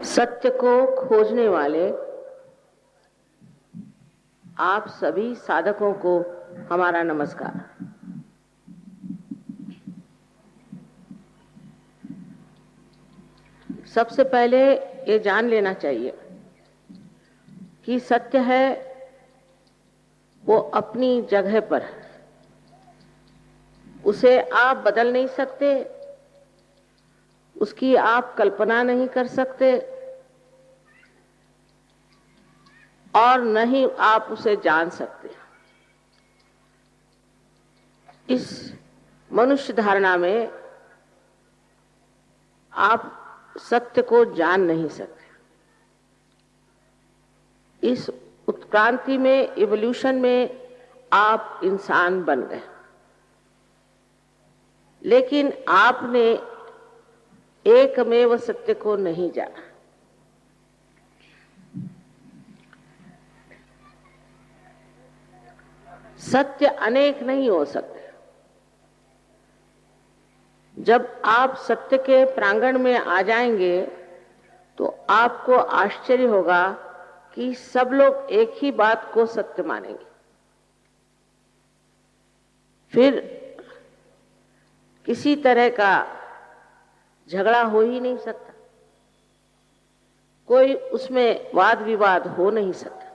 सत्य को खोजने वाले आप सभी साधकों को हमारा नमस्कार। सबसे पहले ये जान लेना चाहिए कि सत्य है वो अपनी जगह पर है, उसे आप बदल नहीं सकते, उसकी आप कल्पना नहीं कर सकते और न ही आप उसे जान सकते। इस मनुष्य धारणा में आप सत्य को जान नहीं सकते। इस उत्क्रांति में, इवोल्यूशन में आप इंसान बन गए, लेकिन आपने एकमेव सत्य को नहीं जाना। सत्य अनेक नहीं हो सकते। जब आप सत्य के प्रांगण में आ जाएंगे तो आपको आश्चर्य होगा कि सब लोग एक ही बात को सत्य मानेंगे। फिर किसी तरह का झगड़ा हो ही नहीं सकता, कोई उसमें वाद विवाद हो नहीं सकता।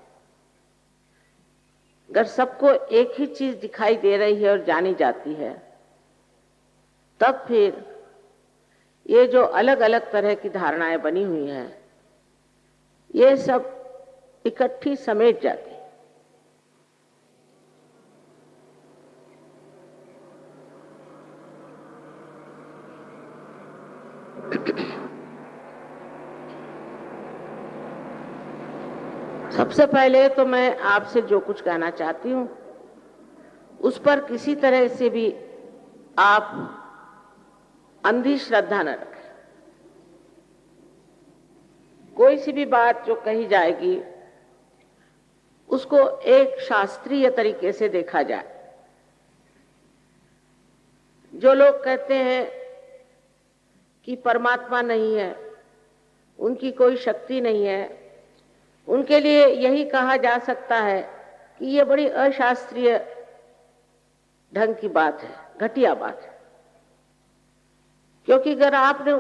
अगर सबको एक ही चीज दिखाई दे रही है और जानी जाती है, तब फिर ये जो अलग अलग तरह की धारणाएं बनी हुई हैं, ये सब इकट्ठी समेट जाती। सबसे पहले तो मैं आपसे जो कुछ कहना चाहती हूं उस पर किसी तरह से भी आप अंधी श्रद्धा न रखें। कोई सी भी बात जो कही जाएगी उसको एक शास्त्रीय तरीके से देखा जाए। जो लोग कहते हैं कि परमात्मा नहीं है, उनकी कोई शक्ति नहीं है, उनके लिए यही कहा जा सकता है कि ये बड़ी अशास्त्रीय ढंग की बात है, घटिया बात है। क्योंकि अगर आपने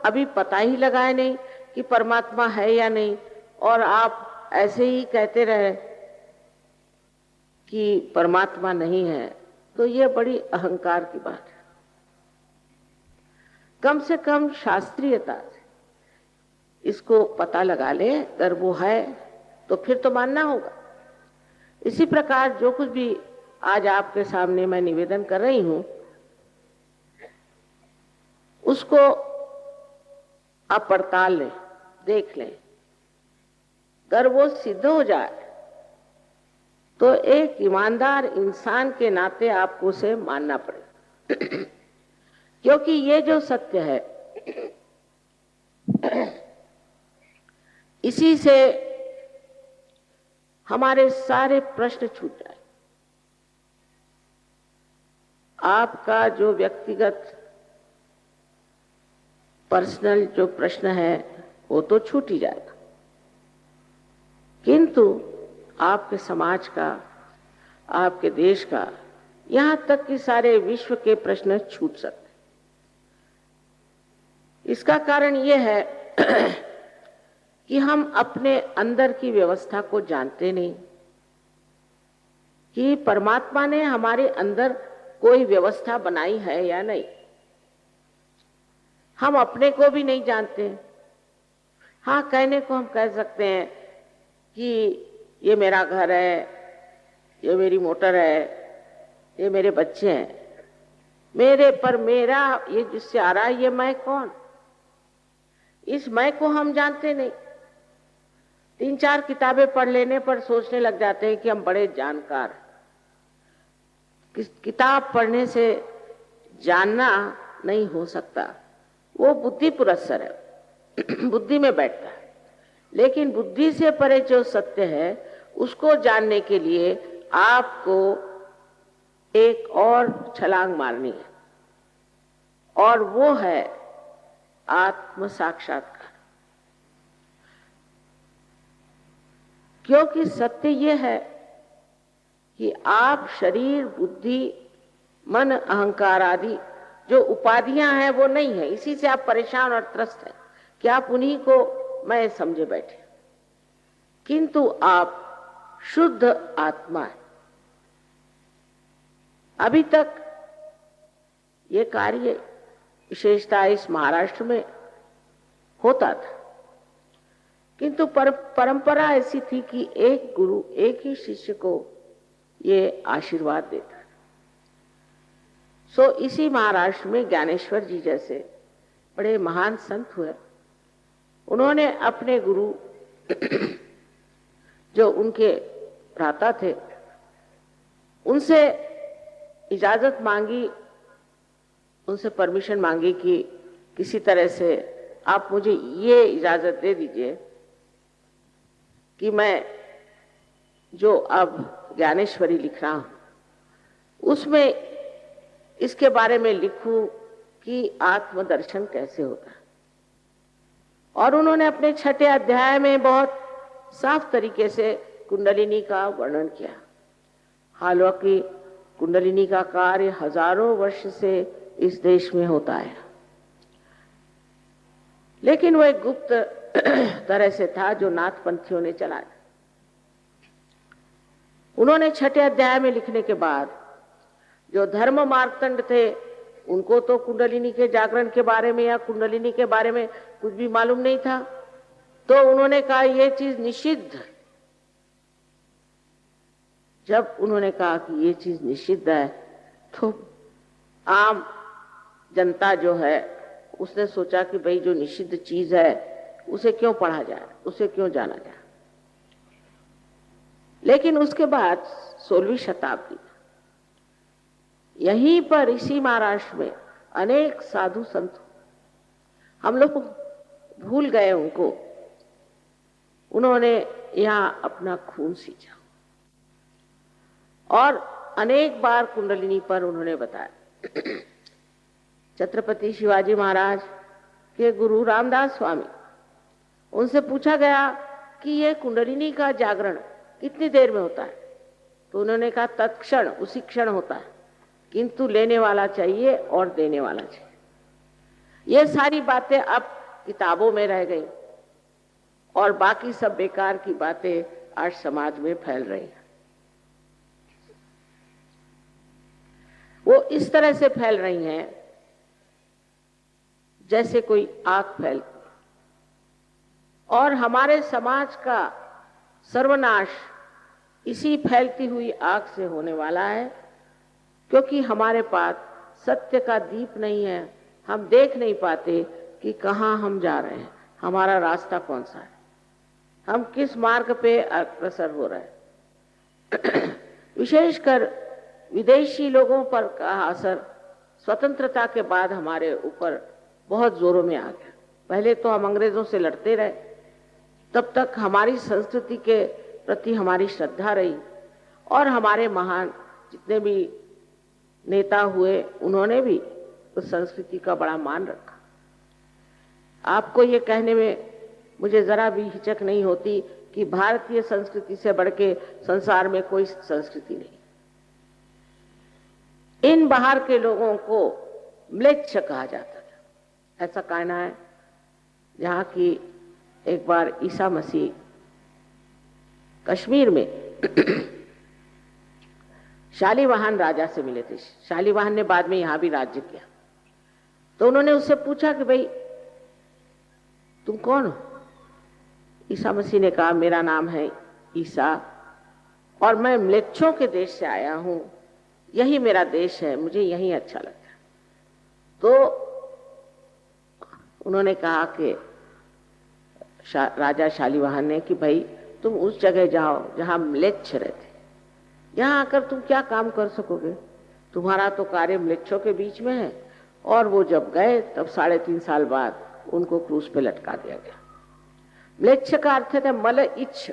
अभी पता ही लगाया नहीं कि परमात्मा है या नहीं और आप ऐसे ही कहते रहे कि परमात्मा नहीं है, तो ये बड़ी अहंकार की बात है। कम से कम शास्त्रीयता से इसको पता लगा ले। अगर वो है तो फिर तो मानना होगा। इसी प्रकार जो कुछ भी आज आपके सामने मैं निवेदन कर रही हूं, उसको आप पड़ताल लें, देख लें। अगर वो सिद्ध हो जाए तो एक ईमानदार इंसान के नाते आपको उसे मानना पड़ेगा। क्योंकि ये जो सत्य है, इसी से हमारे सारे प्रश्न छूट जाए। आपका जो व्यक्तिगत पर्सनल जो प्रश्न है वो तो छूट ही जाएगा, किंतु आपके समाज का, आपके देश का, यहां तक कि सारे विश्व के प्रश्न छूट सकते। इसका कारण यह है कि हम अपने अंदर की व्यवस्था को जानते नहीं कि परमात्मा ने हमारे अंदर कोई व्यवस्था बनाई है या नहीं। हम अपने को भी नहीं जानते। हाँ, कहने को हम कह सकते हैं कि ये मेरा घर है, ये मेरी मोटर है, ये मेरे बच्चे हैं। मेरे पर मेरा ये जिससे आ रहा है, ये मैं कौन? इस मैं को हम जानते नहीं। 3-4 किताबें पढ़ लेने पर सोचने लग जाते हैं कि हम बड़े जानकार। किताब पढ़ने से जानना नहीं हो सकता, वो बुद्धि पुरस्सर है, बुद्धि में बैठता है। लेकिन बुद्धि से परे जो सत्य है उसको जानने के लिए आपको एक और छलांग मारनी है, और वो है आत्म साक्षात्कार। क्योंकि सत्य ये है कि आप शरीर, बुद्धि, मन, अहंकार आदि जो उपाधियां हैं वो नहीं है। इसी से आप परेशान और त्रस्त हैं कि आप उन्हीं को मैं समझे बैठे, किंतु आप शुद्ध आत्मा है। अभी तक ये कार्य विशेषता इस महाराष्ट्र में होता था, किंतु परंपरा ऐसी थी कि एक गुरु एक ही शिष्य को ये आशीर्वाद देता। सो इसी महाराष्ट्र में ज्ञानेश्वर जी जैसे बड़े महान संत हुए। उन्होंने अपने गुरु जो उनके भ्राता थे उनसे इजाजत मांगी, उनसे परमिशन मांगी कि किसी तरह से आप मुझे ये इजाजत दे दीजिए कि मैं जो अब ज्ञानेश्वरी लिख रहा हूं उसमें इसके बारे में लिखूं कि आत्मदर्शन कैसे होता है। और उन्होंने अपने 6ठे अध्याय में बहुत साफ तरीके से कुंडलिनी का वर्णन किया। हालांकि कुंडलिनी का कार्य हजारों वर्ष से इस देश में होता है, लेकिन वो एक गुप्त तरह से था जो नाथपंथियों ने चलाया। उन्होंने 6ठे अध्याय में लिखने के बाद जो धर्म मार्तंड थे उनको तो कुंडलिनी के जागरण के बारे में या कुंडलिनी के बारे में कुछ भी मालूम नहीं था, तो उन्होंने कहा ये चीज निषिद्ध। जब उन्होंने कहा कि ये चीज निषिद्ध है तो आम जनता जो है उसने सोचा कि भाई जो निषिद्ध चीज है उसे क्यों पढ़ा जाए, उसे क्यों जाना जाए। लेकिन उसके बाद 16वीं शताब्दी यहीं पर इसी महाराष्ट्र में अनेक साधु संत, हम लोग भूल गए उनको, उन्होंने यहां अपना खून सींचा और अनेक बार कुंडलिनी पर उन्होंने बताया। छत्रपति शिवाजी महाराज के गुरु रामदास स्वामी, उनसे पूछा गया कि ये कुंडलिनी का जागरण कितनी देर में होता है, तो उन्होंने कहा तत्क्षण, उसी क्षण होता है, किंतु लेने वाला चाहिए और देने वाला चाहिए। ये सारी बातें अब किताबों में रह गई और बाकी सब बेकार की बातें आज समाज में फैल रही हैं। वो इस तरह से फैल रही हैं जैसे कोई आग फैलती, और हमारे समाज का सर्वनाश इसी फैलती हुई आग से होने वाला है, क्योंकि हमारे पास सत्य का दीप नहीं है। हम देख नहीं पाते कि कहाँ हम जा रहे हैं, हमारा रास्ता कौन सा है, हम किस मार्ग पे अग्रसर हो रहे हैं। विशेषकर विदेशी लोगों पर का असर स्वतंत्रता के बाद हमारे ऊपर बहुत जोरों में आ गया। पहले तो हम अंग्रेजों से लड़ते रहे, तब तक हमारी संस्कृति के प्रति हमारी श्रद्धा रही, और हमारे महान जितने भी नेता हुए उन्होंने भी उस संस्कृति का बड़ा मान रखा। आपको ये कहने में मुझे जरा भी हिचक नहीं होती कि भारतीय संस्कृति से बढ़ के संसार में कोई संस्कृति नहीं। इन बाहर के लोगों को म्लेच्छ कहा जाता था। ऐसा कहना है जहां की एक बार ईसा मसीह कश्मीर में शालीवाहन राजा से मिले थे। शालीवाहन ने बाद में यहां भी राज्य किया। तो उन्होंने उससे पूछा कि भाई तुम कौन हो? ईसा मसीह ने कहा मेरा नाम है ईसा और मैं म्लेच्छों के देश से आया हूं, यही मेरा देश है, मुझे यही अच्छा लगता है। तो उन्होंने कहा कि राजा शालीवाहन ने कि भाई तुम उस जगह जाओ जहां म्लेच्छ रहते, यहां आकर तुम क्या काम कर सकोगे, तुम्हारा तो कार्य म्लेच्छों के बीच में है। और वो जब गए तब 3.5 साल बाद उनको क्रूस पे लटका दिया गया। म्लेच्छ का अर्थ है मल इच्छ,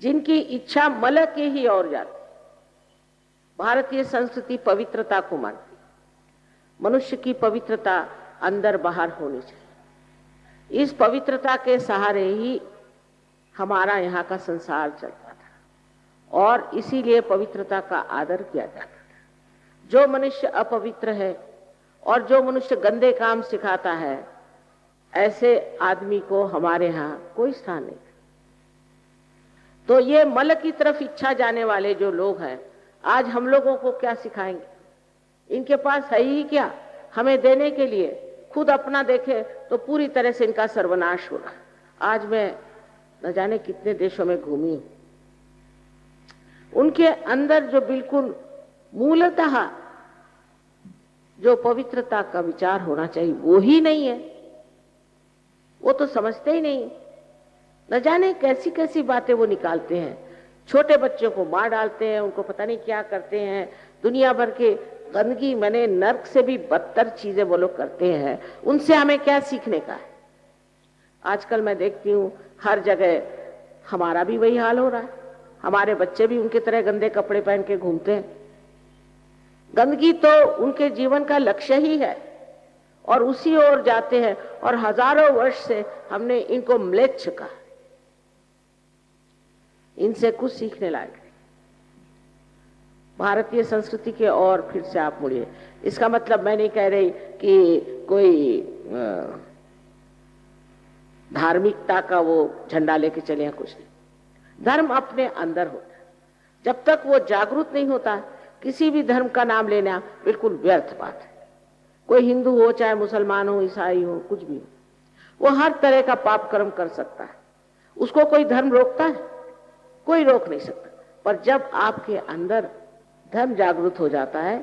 जिनकी इच्छा मल के ही ओर जाती। भारतीय संस्कृति पवित्रता को मानती, मनुष्य की पवित्रता अंदर बाहर होनी चाहिए। इस पवित्रता के सहारे ही हमारा यहाँ का संसार चलता था और इसीलिए पवित्रता का आदर किया जाता था। जो मनुष्य अपवित्र है और जो मनुष्य गंदे काम सिखाता है, ऐसे आदमी को हमारे यहाँ कोई स्थान नहीं। तो ये मल की तरफ इच्छा जाने वाले जो लोग हैं, आज हम लोगों को क्या सिखाएंगे? इनके पास है ही क्या हमें देने के लिए? खुद अपना देखे तो पूरी तरह से इनका सर्वनाश हो रहा है। आज मैं न जाने कितने देशों में घूमी हूं, उनके अंदर जो बिल्कुल मूलतः जो पवित्रता का विचार होना चाहिए वो ही नहीं है। वो तो समझते ही नहीं। न जाने कैसी कैसी बातें वो निकालते हैं। छोटे बच्चों को मार डालते हैं, उनको पता नहीं क्या करते हैं। दुनिया भर के गंदगी, मैंने नर्क से भी बदतर चीजें वो लोग करते हैं। उनसे हमें क्या सीखने का है? आजकल मैं देखती हूँ हर जगह हमारा भी वही हाल हो रहा है। हमारे बच्चे भी उनकी तरह गंदे कपड़े पहन के घूमते हैं। गंदगी तो उनके जीवन का लक्ष्य ही है और उसी ओर जाते हैं। और हजारों वर्ष से हमने इनको म्लेच्छ कहा। इनसे कुछ सीखने लायक नहीं। भारतीय संस्कृति के और फिर से आप मुड़िए। इसका मतलब मैं नहीं कह रही कि कोई धार्मिकता का वो झंडा लेके चले हैं, कुछ नहीं। धर्म अपने अंदर होता है। जब तक वो जागरूक नहीं होता, किसी भी धर्म का नाम लेना बिल्कुल व्यर्थ बात है। कोई हिंदू हो, चाहे मुसलमान हो, ईसाई हो, कुछ भी हो, वो हर तरह का पाप कर्म कर सकता है। उसको कोई धर्म रोकता है? कोई रोक नहीं सकता। पर जब आपके अंदर धर्म जागृत हो जाता है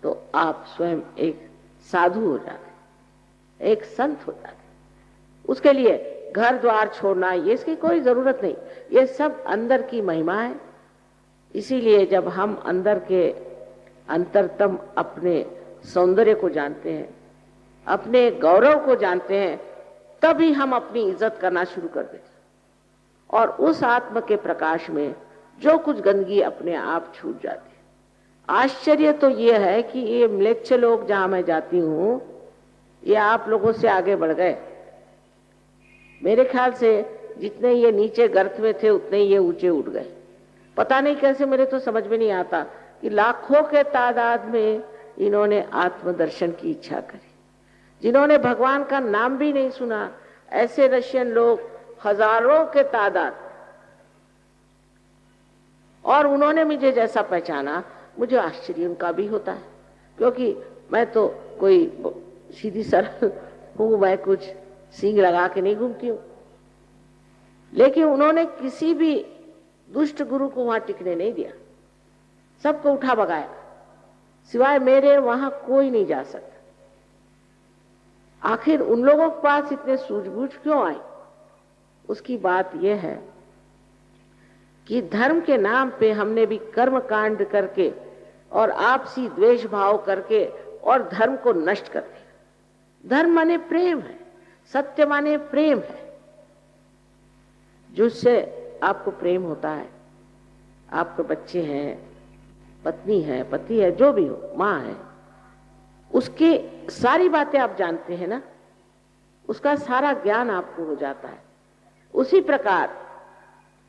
तो आप स्वयं एक साधु हो जाते हैं, एक संत हो जाते हैं। उसके लिए घर द्वार छोड़ना, ये इसकी कोई जरूरत नहीं। ये सब अंदर की महिमा है। इसीलिए जब हम अंदर के अंतरतम अपने सौंदर्य को जानते हैं, अपने गौरव को जानते हैं, तभी हम अपनी इज्जत करना शुरू कर देते हैं। और उस आत्म के प्रकाश में जो कुछ गंदगी अपने आप छूट जाती है। आश्चर्य तो ये है कि ये म्लेच्छ लोग जहां मैं जाती हूं, ये आप लोगों से आगे बढ़ गए। मेरे ख्याल से जितने ये नीचे गर्त में थे उतने ये ऊंचे उठ गए। पता नहीं कैसे, मेरे तो समझ में नहीं आता कि लाखों के तादाद में इन्होंने आत्मदर्शन की इच्छा करी। जिन्होंने भगवान का नाम भी नहीं सुना, ऐसे रशियन लोग हजारों के तादाद, और उन्होंने मुझे जैसा पहचाना, मुझे आश्चर्य उनका भी होता है। क्योंकि मैं तो कोई सीधी सरल हूं, मैं कुछ सींग लगा के नहीं घूमती हूं। लेकिन उन्होंने किसी भी दुष्ट गुरु को वहां टिकने नहीं दिया, सबको उठा भगाया। सिवाय मेरे वहां कोई नहीं जा सकता। आखिर उन लोगों के पास इतने सूझबूझ क्यों आई? उसकी बात यह है कि धर्म के नाम पे हमने भी कर्म कांड करके और आपसी द्वेष भाव करके और धर्म को नष्ट कर दिया। धर्म माने प्रेम है, सत्य माने प्रेम है। जिससे आपको प्रेम होता है, आपके बच्चे हैं, पत्नी है, पति है, जो भी हो, माँ है, उसकी सारी बातें आप जानते हैं ना, उसका सारा ज्ञान आपको हो जाता है। उसी प्रकार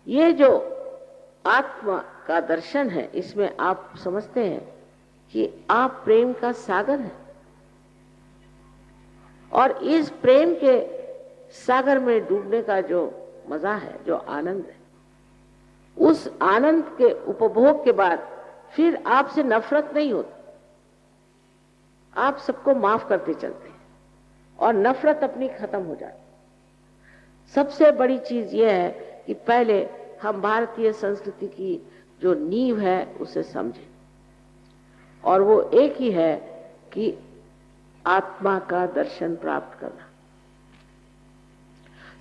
ये जो आत्मा का दर्शन है, इसमें आप समझते हैं कि आप प्रेम का सागर हैं। और इस प्रेम के सागर में डूबने का जो मजा है, जो आनंद है, उस आनंद के उपभोग के बाद फिर आपसे नफरत नहीं होती। आप सबको माफ करते चलते हैं और नफरत अपनी खत्म हो जाती। सबसे बड़ी चीज यह है कि पहले हम भारतीय संस्कृति की जो नींव है उसे समझें, और वो एक ही है कि आत्मा का दर्शन प्राप्त करना।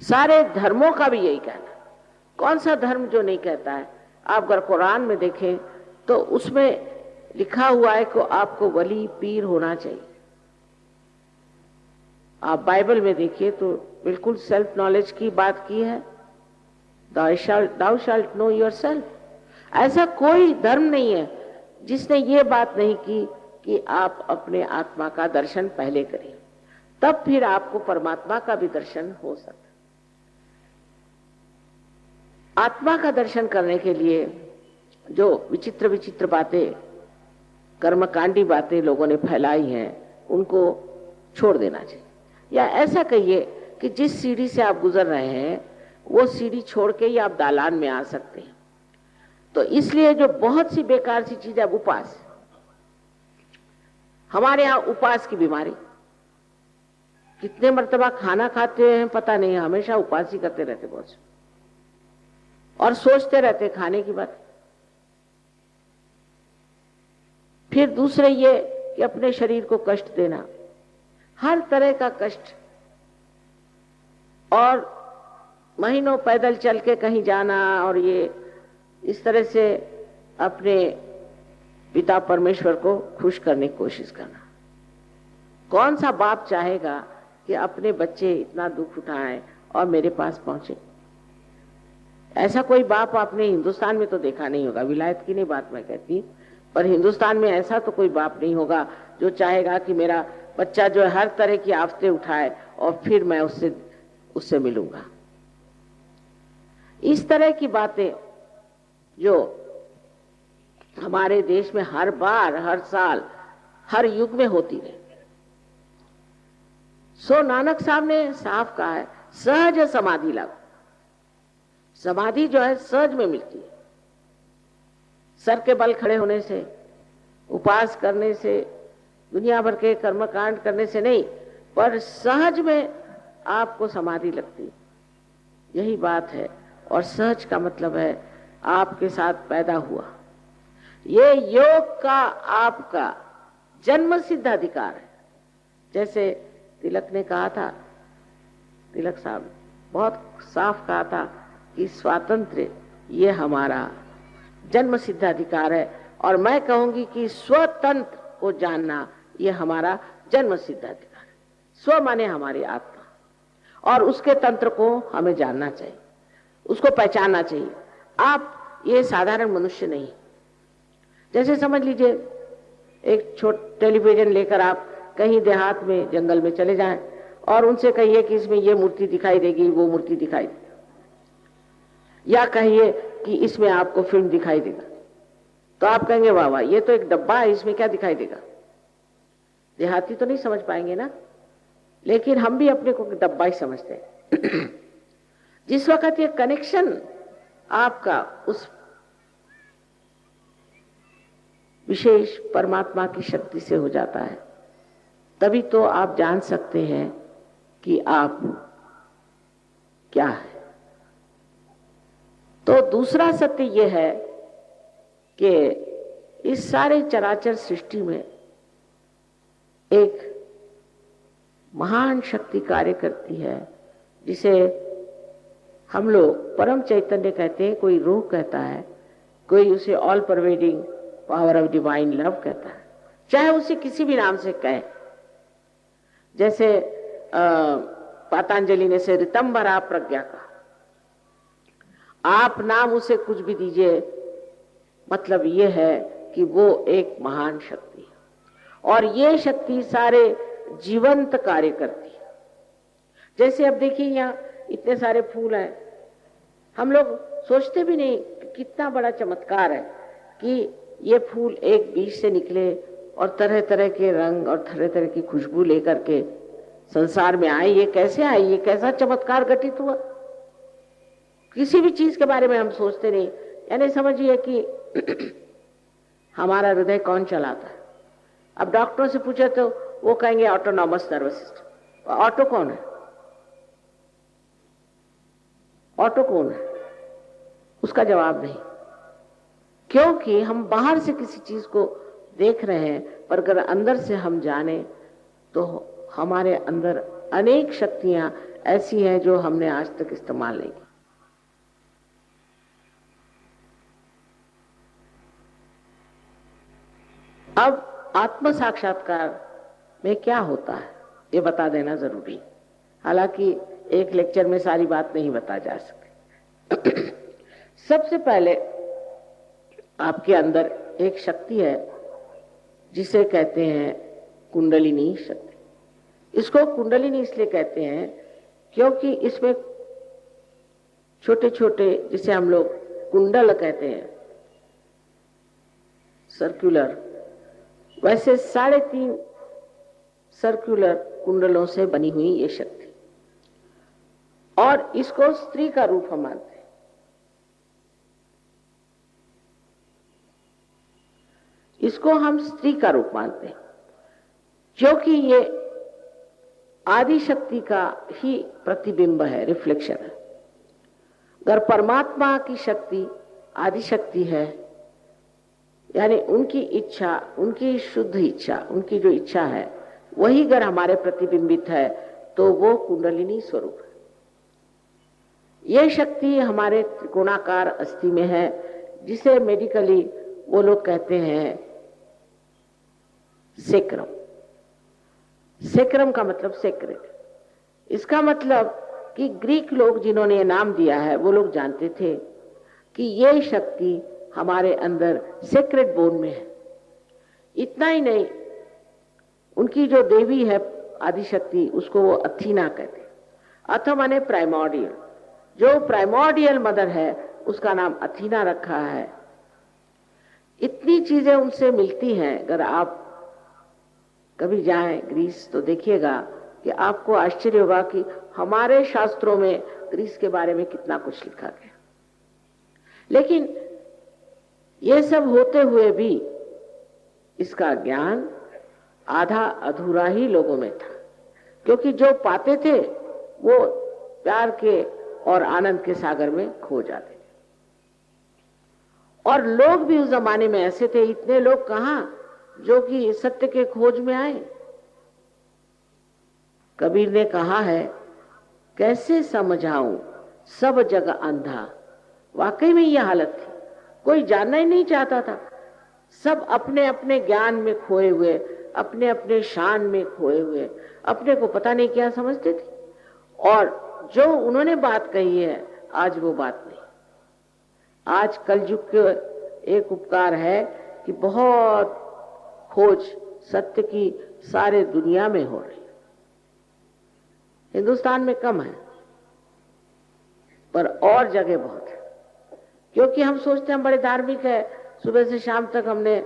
सारे धर्मों का भी यही कहना। कौन सा धर्म जो नहीं कहता है? आप अगर कुरान में देखें तो उसमें लिखा हुआ है कि आपको वली पीर होना चाहिए। आप बाइबल में देखिए तो बिल्कुल सेल्फ नॉलेज की बात की है। Thou shalt know yourself। ऐसा कोई धर्म नहीं है जिसने ये बात नहीं की कि आप अपने आत्मा का दर्शन पहले करें, तब फिर आपको परमात्मा का भी दर्शन हो सकता। आत्मा का दर्शन करने के लिए जो विचित्र विचित्र बातें, कर्मकांडी बातें लोगों ने फैलाई हैं, उनको छोड़ देना चाहिए। या ऐसा कहिए कि जिस सीढ़ी से आप गुजर रहे हैं वो सीढ़ी छोड़ के ही आप दालान में आ सकते हैं। तो इसलिए जो बहुत सी बेकार सी चीज है, उपवास, हमारे यहाँ उपवास की बीमारी, कितने मर्तबा खाना खाते हैं पता नहीं, हमेशा उपवास ही करते रहते बहुत से, और सोचते रहते खाने की बात। फिर दूसरे ये कि अपने शरीर को कष्ट देना, हर तरह का कष्ट, और महीनों पैदल चल के कहीं जाना, और ये इस तरह से अपने पिता परमेश्वर को खुश करने की कोशिश करना। कौन सा बाप चाहेगा कि अपने बच्चे इतना दुख उठाएं और मेरे पास पहुंचे? ऐसा कोई बाप आपने हिंदुस्तान में तो देखा नहीं होगा, विलायत की नहीं बात मैं कहती, पर हिंदुस्तान में ऐसा तो कोई बाप नहीं होगा जो चाहेगा कि मेरा बच्चा जो है हर तरह की आफतें उठाए और फिर मैं उससे मिलूंगा। इस तरह की बातें जो हमारे देश में हर बार, हर साल, हर युग में होती रहे। सो नानक साहब ने साफ कहा है, सहज समाधि लाओ। समाधि जो है सहज में मिलती है, सर के बल खड़े होने से, उपवास करने से, दुनिया भर के कर्मकांड करने से नहीं, पर सहज में आपको समाधि लगती है। यही बात है। और सहज का मतलब है आपके साथ पैदा हुआ। ये योग का आपका जन्म सिद्ध अधिकार है। जैसे तिलक ने कहा था, तिलक साहब बहुत साफ कहा था कि स्वातंत्र्य ये हमारा जन्म सिद्ध अधिकार है, और मैं कहूंगी कि स्वतंत्र को जानना ये हमारा जन्म सिद्ध अधिकार है। स्व माने हमारी आत्मा, और उसके तंत्र को हमें जानना चाहिए, उसको पहचानना चाहिए। आप ये साधारण मनुष्य नहीं। जैसे समझ लीजिए एक छोटा टेलीविजन लेकर आप कहीं देहात में, जंगल में चले जाएं और उनसे कहिए कि इसमें ये मूर्ति दिखाई देगी, वो मूर्ति दिखाई देगी, या कहिए कि इसमें आपको फिल्म दिखाई देगा, तो आप कहेंगे वाह वाह, ये तो एक डब्बा है, इसमें क्या दिखाई देगा। देहाती तो नहीं समझ पाएंगे ना, लेकिन हम भी अपने को डब्बा ही समझते हैं। जिस वक्त ये कनेक्शन आपका उस विशेष परमात्मा की शक्ति से हो जाता है, तभी तो आप जान सकते हैं कि आप क्या है। तो दूसरा सत्य यह है कि इस सारे चराचर सृष्टि में एक महान शक्ति कार्य करती है, जिसे हम लोग परम चैतन्य कहते हैं, कोई रूह कहता है, कोई उसे all pervading power of divine love कहता है, चाहे उसे किसी भी नाम से कहे। जैसे पतंजलि ने से ऋतंभरा प्रज्ञा का, आप नाम उसे कुछ भी दीजिए, मतलब ये है कि वो एक महान शक्ति है, और ये शक्ति सारे जीवंत कार्य करती है। जैसे अब देखिए यहाँ इतने सारे फूल हैं, हम लोग सोचते भी नहीं कि कितना बड़ा चमत्कार है कि ये फूल एक बीज से निकले और तरह तरह के रंग और तरह तरह की खुशबू लेकर के संसार में आए। ये कैसे आए, ये कैसा चमत्कार घटित हुआ, किसी भी चीज के बारे में हम सोचते नहीं। यानी समझिए कि हमारा हृदय कौन चलाता है। अब डॉक्टरों से पूछे तो वो कहेंगे ऑटोनॉमस नर्वस सिस्टम। ऑटो कौन है? ऑटो कौन है? उसका जवाब नहीं, क्योंकि हम बाहर से किसी चीज को देख रहे हैं, पर अगर अंदर से हम जाने तो हमारे अंदर अनेक शक्तियां ऐसी हैं जो हमने आज तक इस्तेमाल नहीं की। अब आत्म साक्षात्कार में क्या होता है ये बता देना जरूरी है। हालांकि एक लेक्चर में सारी बात नहीं बता जा सकती। सबसे पहले आपके अंदर एक शक्ति है जिसे कहते हैं कुंडलिनी शक्ति। इसको कुंडलिनी इसलिए कहते हैं क्योंकि इसमें छोटे छोटे, जिसे हम लोग कुंडल कहते हैं, सर्कुलर, वैसे 3.5 सर्कुलर कुंडलों से बनी हुई ये शक्ति, और इसको स्त्री का रूप हम मानते हैं। इसको हम स्त्री का रूप मानते हैं क्योंकि ये आदि शक्ति का ही प्रतिबिंब है, रिफ्लेक्शन है। अगर परमात्मा की शक्ति आदि शक्ति है, यानी उनकी इच्छा, उनकी शुद्ध इच्छा, उनकी जो इच्छा है वही अगर हमारे प्रतिबिंबित है तो वो कुंडलिनी स्वरूप है। ये शक्ति हमारे त्रिकोणाकार अस्थि में है, जिसे मेडिकली वो लोग कहते हैं सेक्रम। सेक्रम का मतलब सेक्रेट। इसका मतलब कि ग्रीक लोग जिन्होंने ये नाम दिया है वो लोग जानते थे कि ये शक्ति हमारे अंदर सेक्रेट बोन में है। इतना ही नहीं, उनकी जो देवी है आदि शक्ति, उसको वो अथीना कहते हैं। अथ माने प्राइमोर्डियल, जो प्राइमोर्डियल मदर है उसका नाम अथीना रखा है। इतनी चीजें उनसे मिलती हैं। अगर आप कभी जाएं ग्रीस तो देखिएगा कि आपको आश्चर्य होगा कि हमारे शास्त्रों में ग्रीस के बारे में कितना कुछ लिखा गया। लेकिन ये सब होते हुए भी इसका ज्ञान आधा अधूरा ही लोगों में था, क्योंकि जो पाते थे वो प्यार के और आनंद के सागर में खो जाते थे। और लोग भी उस जमाने में ऐसे थे, इतने लोग कहां जो कि सत्य के खोज में आए। कबीर ने कहा है, कैसे समझाऊं सब जग अंधा। वाकई में यह हालत थी, कोई जानना ही नहीं चाहता था। सब अपने अपने ज्ञान में खोए हुए, अपने अपने शान में खोए हुए, अपने को पता नहीं क्या समझते थे। और जो उन्होंने बात कही है आज वो बात नहीं। आज कलयुग के एक उपकार है कि बहुत खोज सत्य की सारे दुनिया में हो रही है। हिंदुस्तान में कम है पर और जगह बहुत है, क्योंकि हम सोचते हैं हम बड़े धार्मिक है, सुबह से शाम तक हमने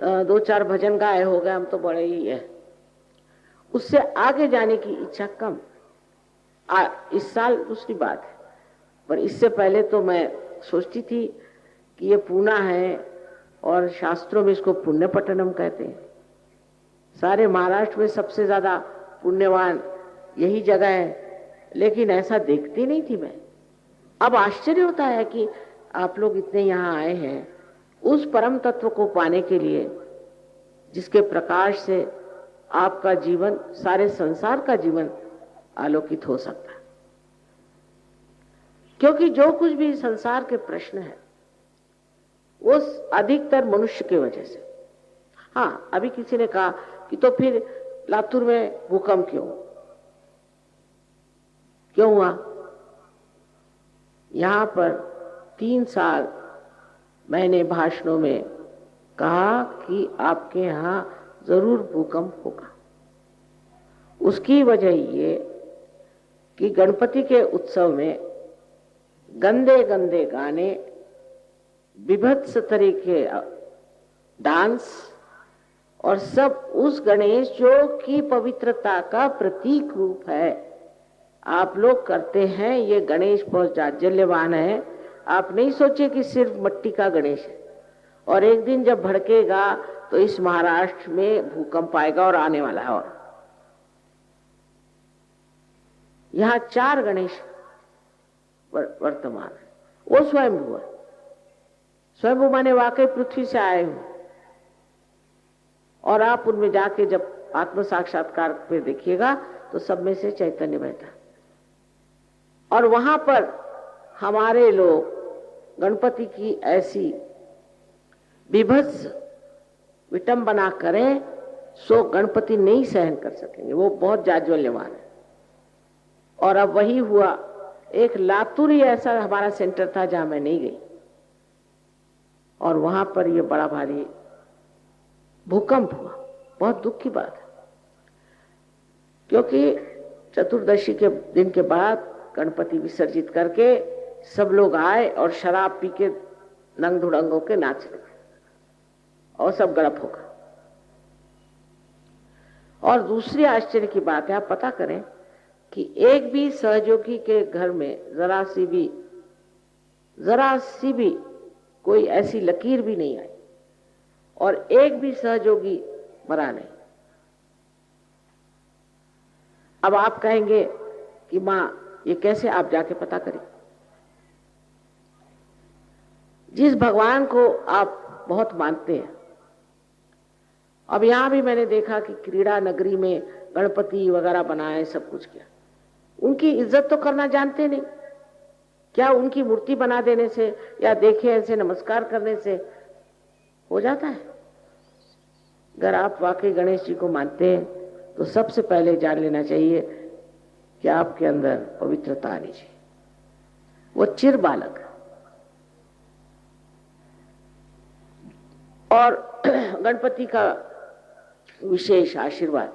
2-4 भजन गाए हो गए, हम तो बड़े ही है। उससे आगे जाने की इच्छा कम। इस साल दूसरी बात है, पर इससे पहले तो मैं सोचती थी कि ये पूना है और शास्त्रों में इसको पुण्य पट्टनम कहते हैं। सारे महाराष्ट्र में सबसे ज्यादा पुण्यवान यही जगह है, लेकिन ऐसा देखती नहीं थी मैं। अब आश्चर्य होता है कि आप लोग इतने यहाँ आए हैं उस परम तत्व को पाने के लिए जिसके प्रकाश से आपका जीवन, सारे संसार का जीवन आलोकित हो सकता है। क्योंकि जो कुछ भी संसार के प्रश्न है वो अधिकतर मनुष्य की वजह से। हाँ, अभी किसी ने कहा कि तो फिर लातूर में भूकंप क्यों हुआ? यहां पर 3 साल मैंने भाषणों में कहा कि आपके यहां जरूर भूकंप होगा। उसकी वजह ये कि गणपति के उत्सव में गंदे गंदे गाने, विभत्स तरीके डांस और सब उस गणेश जो की पवित्रता का प्रतीक रूप है आप लोग करते हैं। ये गणेश बहुत जाज्वल्यवान है। आप नहीं सोचे कि सिर्फ मिट्टी का गणेश है, और एक दिन जब भड़केगा तो इस महाराष्ट्र में भूकंप आएगा और आने वाला है। और यहाँ 4 गणेश वर्तमान है, वो स्वयंभू है। स्वयंभू माने वाकई पृथ्वी से आए हो, और आप उनमें जाके जब आत्म साक्षात्कार पे देखिएगा तो सब में से चैतन्य बहता। और वहां पर हमारे लोग गणपति की ऐसी विभत्स विटंबना करें सो गणपति नहीं सहन कर सकेंगे, वो बहुत जाज्वल्यमान है। और अब वही हुआ। एक लातूर ही ऐसा हमारा सेंटर था जहां मैं नहीं गई, और वहां पर ये बड़ा भारी भूकंप हुआ। बहुत दुख की बात है, क्योंकि चतुर्दशी के दिन के बाद गणपति विसर्जित करके सब लोग आए और शराब पी के नंग धुड़ंग होके नाच लगे और सब गड़प होगा। और दूसरी आश्चर्य की बात है, आप पता करें कि एक भी सहयोगी के घर में जरा सी भी कोई ऐसी लकीर भी नहीं आई और एक भी सहयोगी मरा नहीं। अब आप कहेंगे कि मां ये कैसे, आप जाके पता करें। जिस भगवान को आप बहुत मानते हैं, अब यहां भी मैंने देखा कि क्रीड़ा नगरी में गणपति वगैरह बनाए, सब कुछ किया, उनकी इज्जत तो करना जानते नहीं। क्या उनकी मूर्ति बना देने से या देखे ऐसे नमस्कार करने से हो जाता है? अगर आप वाकई गणेश जी को मानते हैं तो सबसे पहले जान लेना चाहिए कि आपके अंदर पवित्रता आनी चाहिए। वो चिर बालक है। और गणपति का विशेष आशीर्वाद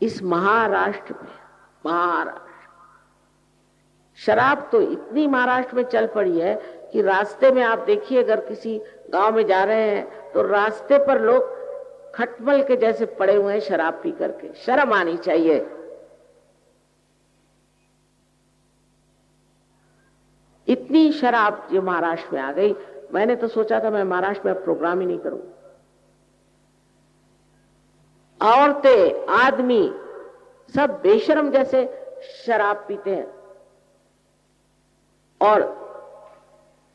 इस महाराष्ट्र में, शराब तो इतनी महाराष्ट्र में चल पड़ी है कि रास्ते में आप देखिए, अगर किसी गांव में जा रहे हैं तो रास्ते पर लोग खटमल के जैसे पड़े हुए हैं शराब पी करके। शर्म आनी चाहिए। इतनी शराब जो महाराष्ट्र में आ गई, मैंने तो सोचा था मैं महाराष्ट्र में अब प्रोग्राम ही नहीं करूं। औरतें, आदमी सब बेशरम जैसे शराब पीते हैं और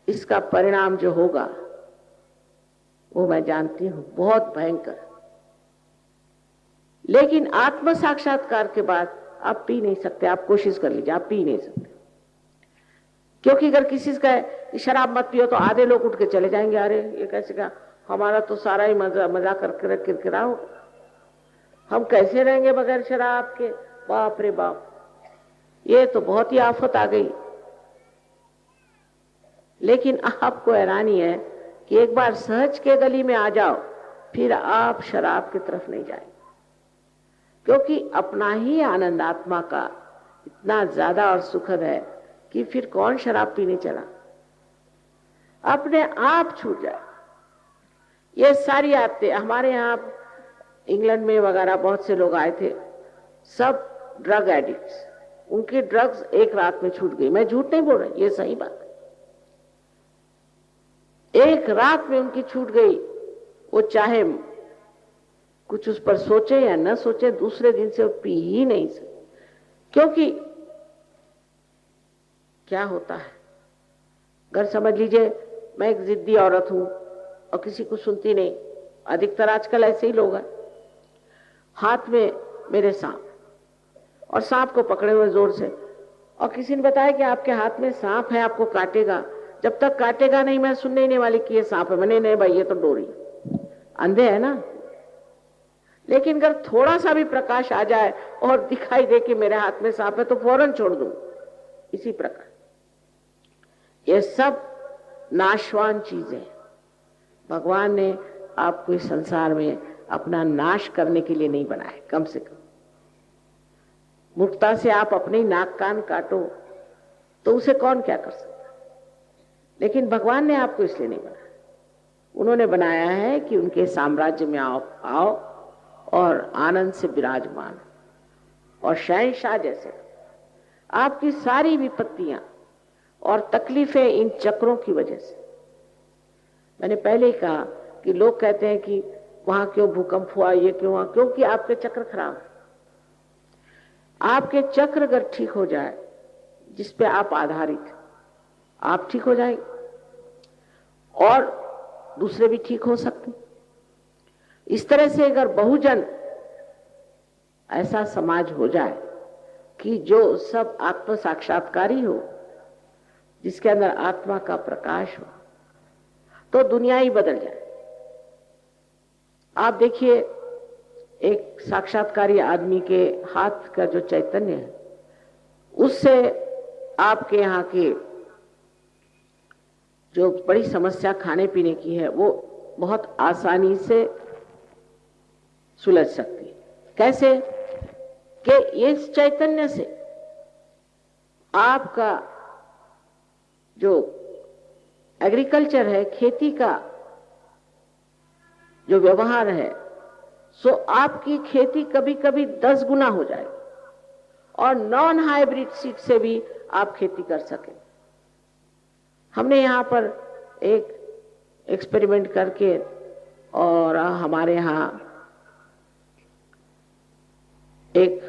इसका परिणाम जो होगा वो मैं जानती हूं, बहुत भयंकर। लेकिन आत्म साक्षात्कार के बाद आप पी नहीं सकते। आप कोशिश कर लीजिए, आप पी नहीं सकते। क्योंकि अगर किसी से कहे शराब मत पियो तो आधे लोग उठ के चले जाएंगे, अरे ये कैसे कहा, हमारा तो सारा ही मजा करके किरकिरा हो, हम कैसे रहेंगे बगैर शराब के। बाप रे बाप, ये तो बहुत ही आफत आ गई। लेकिन आपको हैरानी है कि एक बार सहज के गली में आ जाओ, फिर आप शराब की तरफ नहीं जाएंगे। क्योंकि अपना ही आनंद आत्मा का इतना ज्यादा और सुखद है कि फिर कौन शराब पीने चला, अपने आप छूट जाए। ये सारी आदतें हमारे यहाँ इंग्लैंड में वगैरह बहुत से लोग आए थे, सब ड्रग एडिक्ट्स, उनकी ड्रग्स एक रात में छूट गई। मैं झूठ नहीं बोल रही, ये सही बात है। एक रात में उनकी छूट गई। वो चाहे कुछ उस पर सोचे या न सोचे, दूसरे दिन से वो पी ही नहीं सकते। क्योंकि क्या होता है, अगर समझ लीजिए मैं एक जिद्दी औरत हूं और किसी को सुनती नहीं, अधिकतर आजकल ऐसे ही लोग हैं। हाथ में मेरे सांप, और सांप को पकड़े हुए जोर से, और किसी ने बताया कि आपके हाथ में सांप है, आपको काटेगा। जब तक काटेगा नहीं मैं सुनने ही नहीं वाली कि ये सांप है। मैंने, नहीं भाई ये तो डोरी, अंधे है ना। लेकिन अगर थोड़ा सा भी प्रकाश आ जाए और दिखाई दे कि मेरे हाथ में सांप है तो फौरन छोड़ दूं। इसी प्रकार ये सब नाशवान चीजें, भगवान ने आपको इस संसार में अपना नाश करने के लिए नहीं बनाए। कम से कम मूर्खता से आप अपने नाक कान काटो तो उसे कौन क्या कर सकता। लेकिन भगवान ने आपको इसलिए नहीं बनाया। उन्होंने बनाया है कि उनके साम्राज्य में आओ और आनंद से विराजमान और शहंशाह जैसे। आपकी सारी विपत्तियां और तकलीफें इन चक्रों की वजह से। मैंने पहले ही कहा कि लोग कहते हैं कि वहां क्यों भूकंप हुआ, ये क्यों हुआ, क्योंकि आपके चक्र खराब है। आपके चक्र अगर ठीक हो जाए, जिस पे आप आधारित, आप ठीक हो जाएंगे और दूसरे भी ठीक हो सकते। इस तरह से अगर बहुजन ऐसा समाज हो जाए कि जो सब आत्म साक्षात्कारी हो, जिसके अंदर आत्मा का प्रकाश हो, तो दुनिया ही बदल जाए। आप देखिए, एक साक्षात्कारी आदमी के हाथ का जो चैतन्य है, उससे आपके यहाँ के जो बड़ी समस्या खाने पीने की है वो बहुत आसानी से सुलझ सकती है। कैसे? कि इस चैतन्य से आपका जो एग्रीकल्चर है, खेती का जो व्यवहार है, सो आपकी खेती कभी कभी 10 गुना हो जाएगी और नॉन हाइब्रिड सीड से भी आप खेती कर सकें। हमने यहाँ पर एक एक्सपेरिमेंट करके और हमारे यहाँ एक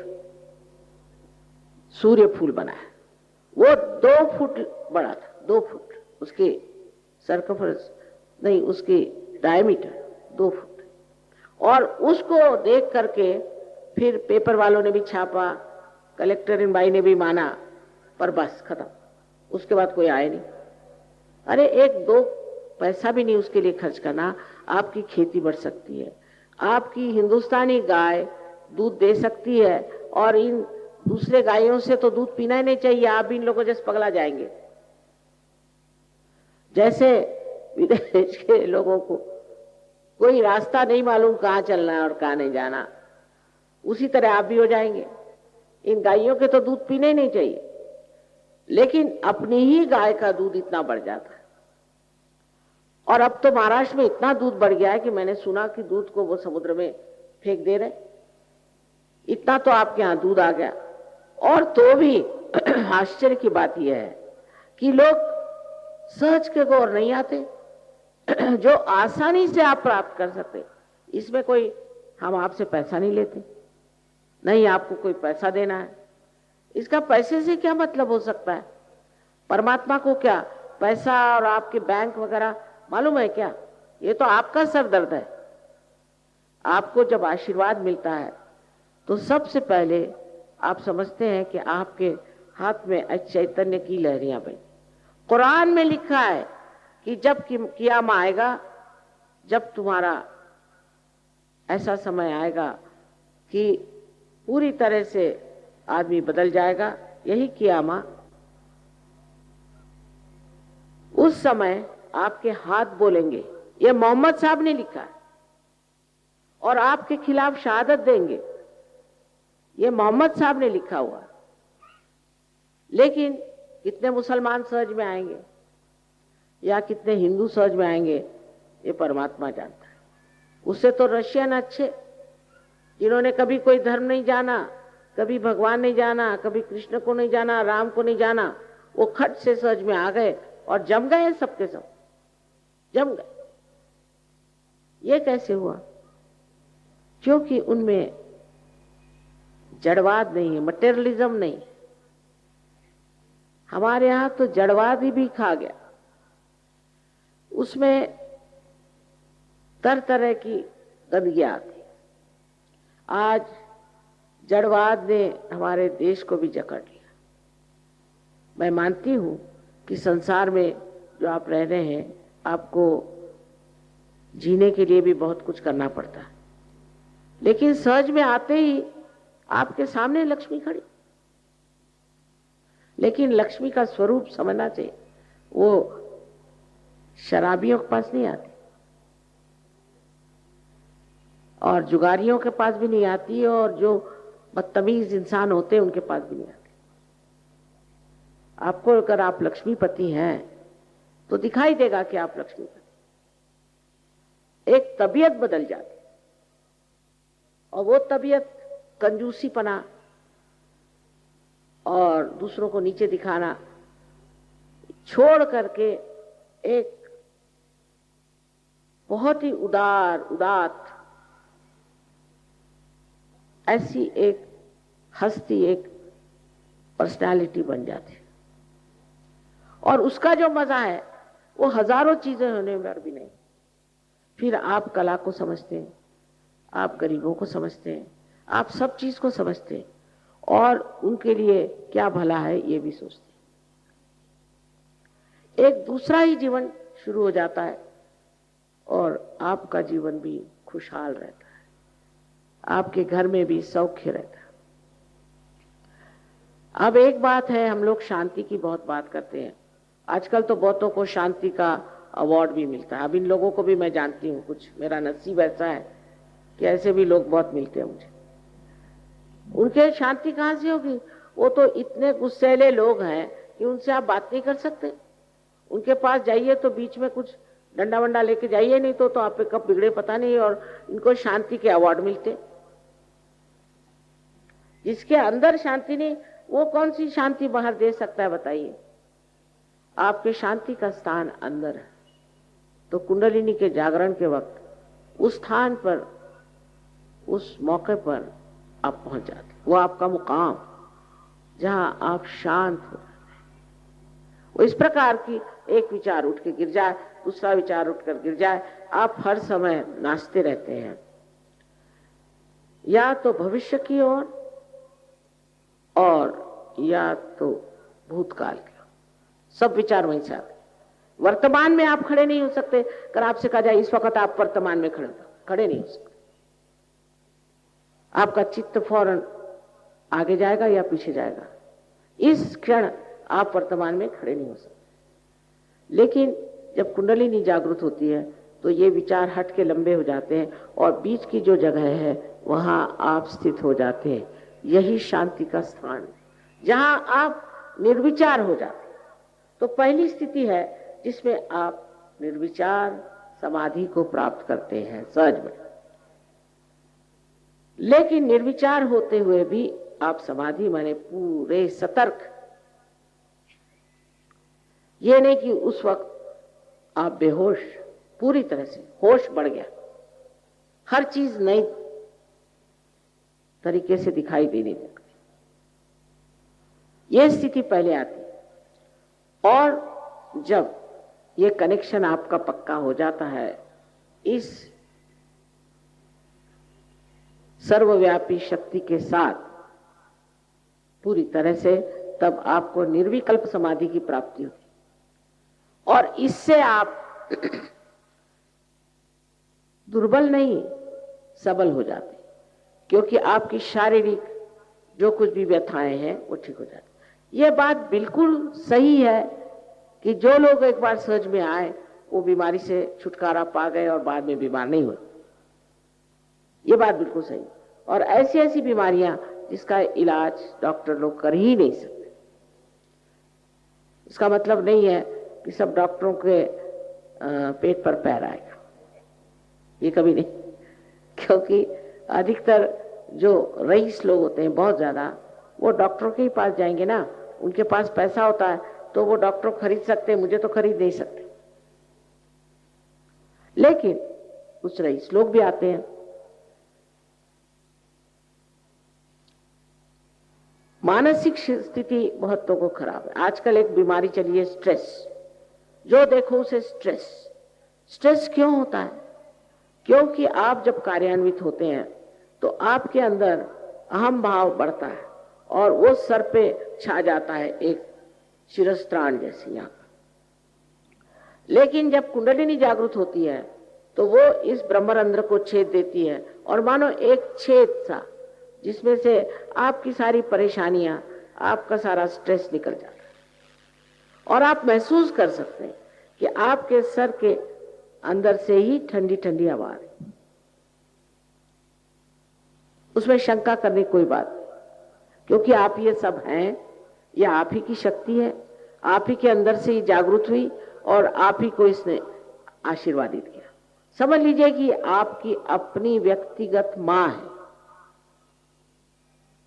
सूर्य फूल बना है। वो 2 फुट बड़ा था, 2 फुट उसकी सर्कमफरेंस नहीं, उसकी डायमीटर 2 फुट। और उसको देख करके फिर पेपर वालों ने भी छापा, कलेक्टर इन भाई ने भी माना, पर बस खत्म। उसके बाद कोई आए नहीं। अरे 1-2 पैसा भी नहीं उसके लिए खर्च करना, आपकी खेती बढ़ सकती है, आपकी हिंदुस्तानी गाय दूध दे सकती है और इन दूसरे गायों से तो दूध पीना ही नहीं चाहिए। आप भी इन लोगों जैसे पगला जाएंगे। जैसे विदेश के लोगों को कोई रास्ता नहीं मालूम कहाँ चलना है और कहाँ नहीं जाना, उसी तरह आप भी हो जाएंगे। इन गायों के तो दूध पीने ही नहीं चाहिए, लेकिन अपनी ही गाय का दूध इतना बढ़ जाता है। और अब तो महाराष्ट्र में इतना दूध बढ़ गया है कि मैंने सुना कि दूध को वो समुद्र में फेंक दे रहे। इतना तो आपके यहाँ दूध आ गया। और तो भी आश्चर्य की बात यह है कि लोग सहज के गौर नहीं आते, जो आसानी से आप प्राप्त कर सकते। इसमें कोई हम आपसे पैसा नहीं लेते, नहीं आपको कोई पैसा देना है। इसका पैसे से क्या मतलब हो सकता है? परमात्मा को क्या पैसा और आपके बैंक वगैरह मालूम है क्या? ये तो आपका सर दर्द है। आपको जब आशीर्वाद मिलता है तो सबसे पहले आप समझते हैं कि आपके हाथ में चैतन्य की लहरियां बनी। कुरान में लिखा है कि जब कियामा आएगा, जब तुम्हारा ऐसा समय आएगा कि पूरी तरह से आदमी बदल जाएगा, यही कियामा, उस समय आपके हाथ बोलेंगे। ये मोहम्मद साहब ने लिखा है। और आपके खिलाफ शहादत देंगे, ये मोहम्मद साहब ने लिखा हुआ। लेकिन कितने मुसलमान सहज में आएंगे या कितने हिंदू सहज में आएंगे, ये परमात्मा जानता है। उससे तो रशियन अच्छे, जिन्होंने कभी कोई धर्म नहीं जाना, कभी भगवान नहीं जाना, कभी कृष्ण को नहीं जाना, राम को नहीं जाना, वो खट से सहज में आ गए और जम गए, सबके सब जम गए। ये कैसे हुआ? क्योंकि उनमें जड़वाद नहीं है, मटेरियलिज्म नहीं है। हमारे यहां तो जड़वाद ही भी खा गया। उसमें तरह तरह की गंदगी आती। आज जड़वाद ने हमारे देश को भी जकड़ लिया। मैं मानती हूं कि संसार में जो आप रह रहे हैं, आपको जीने के लिए भी बहुत कुछ करना पड़ता है, लेकिन सहज में आते ही आपके सामने लक्ष्मी खड़ी। लेकिन लक्ष्मी का स्वरूप समझना चाहिए। वो शराबियों के पास नहीं आती और जुगारियों के पास भी नहीं आती और जो बदतमीज इंसान होते हैं उनके पास भी नहीं आती। आपको अगर आप लक्ष्मीपति हैं तो दिखाई देगा कि आप लक्ष्मीपति। एक तबीयत बदल जाती और वो तबीयत कंजूसीपना और दूसरों को नीचे दिखाना छोड़ करके एक बहुत ही उदार उदात ऐसी एक हस्ती, एक पर्सनालिटी बन जाती है। और उसका जो मजा है वो हजारों चीजें होने पर भी नहीं। फिर आप कला को समझते हैं, आप गरीबों को समझते हैं, आप सब चीज को समझते हैं और उनके लिए क्या भला है ये भी सोचते हैं। एक दूसरा ही जीवन शुरू हो जाता है और आपका जीवन भी खुशहाल रहता है, आपके घर में भी सौख्य रहता है। अब एक बात है, हम लोग शांति की बहुत बात करते हैं। आजकल तो बहुतों को शांति का अवार्ड भी मिलता है। अब इन लोगों को भी मैं जानती हूँ, कुछ मेरा नसीब ऐसा है कि ऐसे भी लोग बहुत मिलते हैं मुझे। उनके शांति कहां से होगी? वो तो इतने गुस्सैले लोग हैं कि उनसे आप बात नहीं कर सकते। उनके पास जाइए तो बीच में कुछ डंडा वंडा लेके जाइए, नहीं तो आप पे कब बिगड़े पता नहीं, और इनको शांति के अवार्ड मिलते। जिसके अंदर शांति नहीं, वो कौन सी शांति बाहर दे सकता है बताइए? आपके शांति का स्थान अंदर है। तो कुंडलिनी के जागरण के वक्त उस स्थान पर, उस मौके पर आप पहुंच जाते, वो आपका मुकाम जहां आप शांत हो जाते हैं। वो इस प्रकार की एक विचार उठ के गिर जाए, दूसरा विचार उठकर गिर जाए, आप हर समय नाचते रहते हैं, या तो भविष्य की ओर और या तो भूतकाल की। सब विचार वहीं से आते। वर्तमान में आप खड़े नहीं हो सकते। अगर आपसे कहा जाए इस वक्त आप वर्तमान में खड़े नहीं हो सकते। आपका चित्त फौरन आगे जाएगा या पीछे जाएगा। इस क्षण आप वर्तमान में खड़े नहीं हो सकते। लेकिन जब कुंडलिनी जागृत होती है तो ये विचार हट के लंबे हो जाते हैं और बीच की जो जगह है वहां आप स्थित हो जाते हैं। यही शांति का स्थान है जहां आप निर्विचार हो जाते हैं। तो पहली स्थिति है जिसमें आप निर्विचार समाधि को प्राप्त करते हैं सहज में। लेकिन निर्विचार होते हुए भी आप समाधि माने पूरे सतर्क। ये नहीं कि उस वक्त आप बेहोश, पूरी तरह से होश बढ़ गया, हर चीज नई तरीके से दिखाई देने लगती। यह स्थिति पहले आती और जब ये कनेक्शन आपका पक्का हो जाता है इस सर्वव्यापी शक्ति के साथ पूरी तरह से, तब आपको निर्विकल्प समाधि की प्राप्ति होती और इससे आप दुर्बल नहीं सबल हो जाते, क्योंकि आपकी शारीरिक जो कुछ भी व्यथाएं हैं वो ठीक हो जाती। यह बात बिल्कुल सही है कि जो लोग एक बार सहज में आए वो बीमारी से छुटकारा पा गए और बाद में बीमार नहीं हुए। ये बात बिल्कुल सही। और ऐसी ऐसी बीमारियां जिसका इलाज डॉक्टर लोग कर ही नहीं सकते। इसका मतलब नहीं है कि सब डॉक्टरों के पेट पर पैर आएगा, ये कभी नहीं। क्योंकि अधिकतर जो रईस लोग होते हैं बहुत ज्यादा, वो डॉक्टरों के ही पास जाएंगे ना। उनके पास पैसा होता है तो वो डॉक्टर खरीद सकते हैं, मुझे तो खरीद नहीं सकते। लेकिन कुछ रईस लोग भी आते हैं। मानसिक स्थिति बहुतों को खराब है। आजकल एक बीमारी चली है स्ट्रेस। जो देखो उसे स्ट्रेस। स्ट्रेस क्यों होता है? क्योंकि आप जब कार्यान्वित होते हैं तो आपके अंदर अहम भाव बढ़ता है और वो सर पे छा जाता है एक शिरस्त्राण जैसी यहाँ। लेकिन जब कुंडलिनी जागृत होती है तो वो इस ब्रह्मरंध्र को छेद देती है और मानो एक छेद सा, जिसमें से आपकी सारी परेशानियां, आपका सारा स्ट्रेस निकल जाता है और आप महसूस कर सकते हैं कि आपके सर के अंदर से ही ठंडी ठंडी हवा है। उसमें शंका करने की कोई बात नहीं, क्योंकि आप ये सब हैं, ये आप ही की शक्ति है, आप ही के अंदर से ही जागृत हुई और आप ही को इसने आशीर्वादित किया। समझ लीजिए कि आपकी अपनी व्यक्तिगत मां है,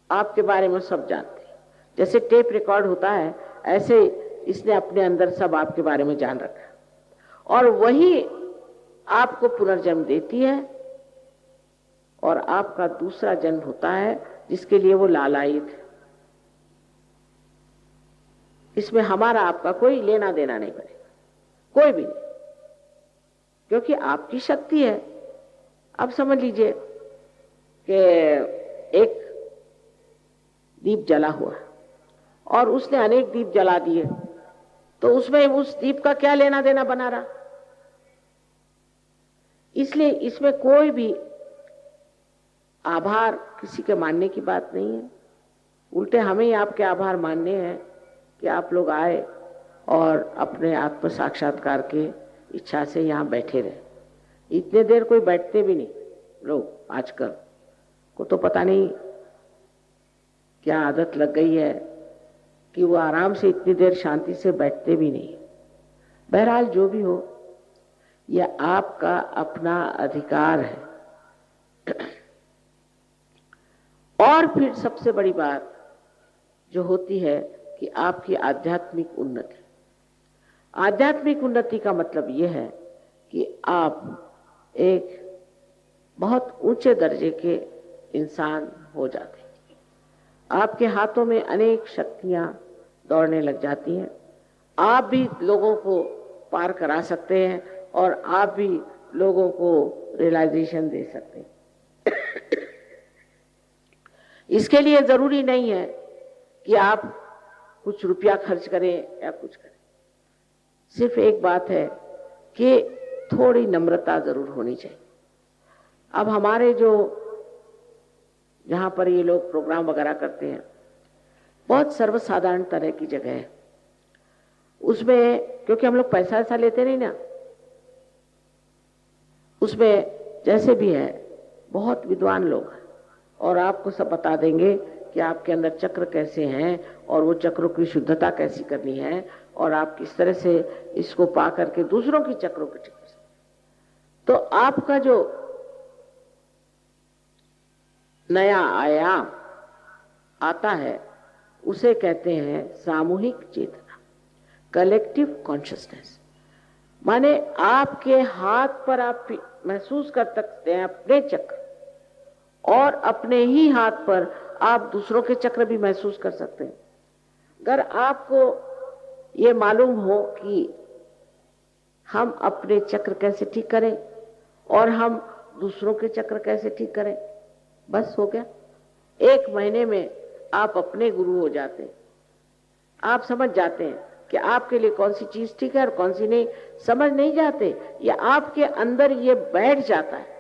आपके बारे में सब जानते हैं। जैसे टेप रिकॉर्ड होता है, ऐसे इसने अपने अंदर सब आपके बारे में जान रखा है और वही आपको पुनर्जन्म देती है और आपका दूसरा जन्म होता है जिसके लिए वो लालायित है। इसमें हमारा आपका कोई लेना देना नहीं बनेगा, कोई भी नहीं, क्योंकि आपकी शक्ति है। अब समझ लीजिए कि एक दीप जला हुआ और उसने अनेक दीप जला दिए, तो उसमें उस दीप का क्या लेना देना बना रहा? इसलिए इसमें कोई भी आभार किसी के मानने की बात नहीं है। उल्टे हमें ही आपके आभार मानने हैं कि आप लोग आए और अपने आत्म साक्षात्कार के इच्छा से यहाँ बैठे रहे। इतने देर कोई बैठते भी नहीं लोग आजकल को, तो पता नहीं क्या आदत लग गई है कि वो आराम से इतनी देर शांति से बैठते भी नहीं। बहरहाल जो भी हो, यह आपका अपना अधिकार है। और फिर सबसे बड़ी बात जो होती है कि आपकी आध्यात्मिक उन्नति। आध्यात्मिक उन्नति का मतलब यह है कि आप एक बहुत ऊंचे दर्जे के इंसान हो जाते हैं। आपके हाथों में अनेक शक्तियां दौड़ने लग जाती हैं। आप भी लोगों को पार करा सकते हैं और आप भी लोगों को रियलाइजेशन दे सकते हैं। इसके लिए जरूरी नहीं है कि आप कुछ रुपया खर्च करें या कुछ करें। सिर्फ एक बात है कि थोड़ी नम्रता जरूर होनी चाहिए। अब हमारे जो जहां पर ये लोग प्रोग्राम वगैरह करते हैं, बहुत सर्वसाधारण तरह की जगह है। उसमें क्योंकि हम लोग पैसा ऐसा लेते नहीं ना, उसमें जैसे भी है बहुत विद्वान लोग हैं और आपको सब बता देंगे कि आपके अंदर चक्र कैसे हैं और वो चक्रों की शुद्धता कैसी करनी है और आप किस तरह से इसको पा करके दूसरों की चक्रों को ठीक कर सकते। तो आपका जो नया आयाम आता है उसे कहते हैं सामूहिक चेतना, कलेक्टिव कॉन्शियसनेस। माने आपके हाथ पर आप महसूस कर सकते हैं अपने चक्र, और अपने ही हाथ पर आप दूसरों के चक्र भी महसूस कर सकते हैं। अगर आपको ये मालूम हो कि हम अपने चक्र कैसे ठीक करें और हम दूसरों के चक्र कैसे ठीक करें, बस हो गया। 1 महीने में आप अपने गुरु हो जाते हैं। आप समझ जाते हैं कि आपके लिए कौन सी चीज ठीक है और कौन सी नहीं। समझ नहीं जाते, ये आपके अंदर ये बैठ जाता है।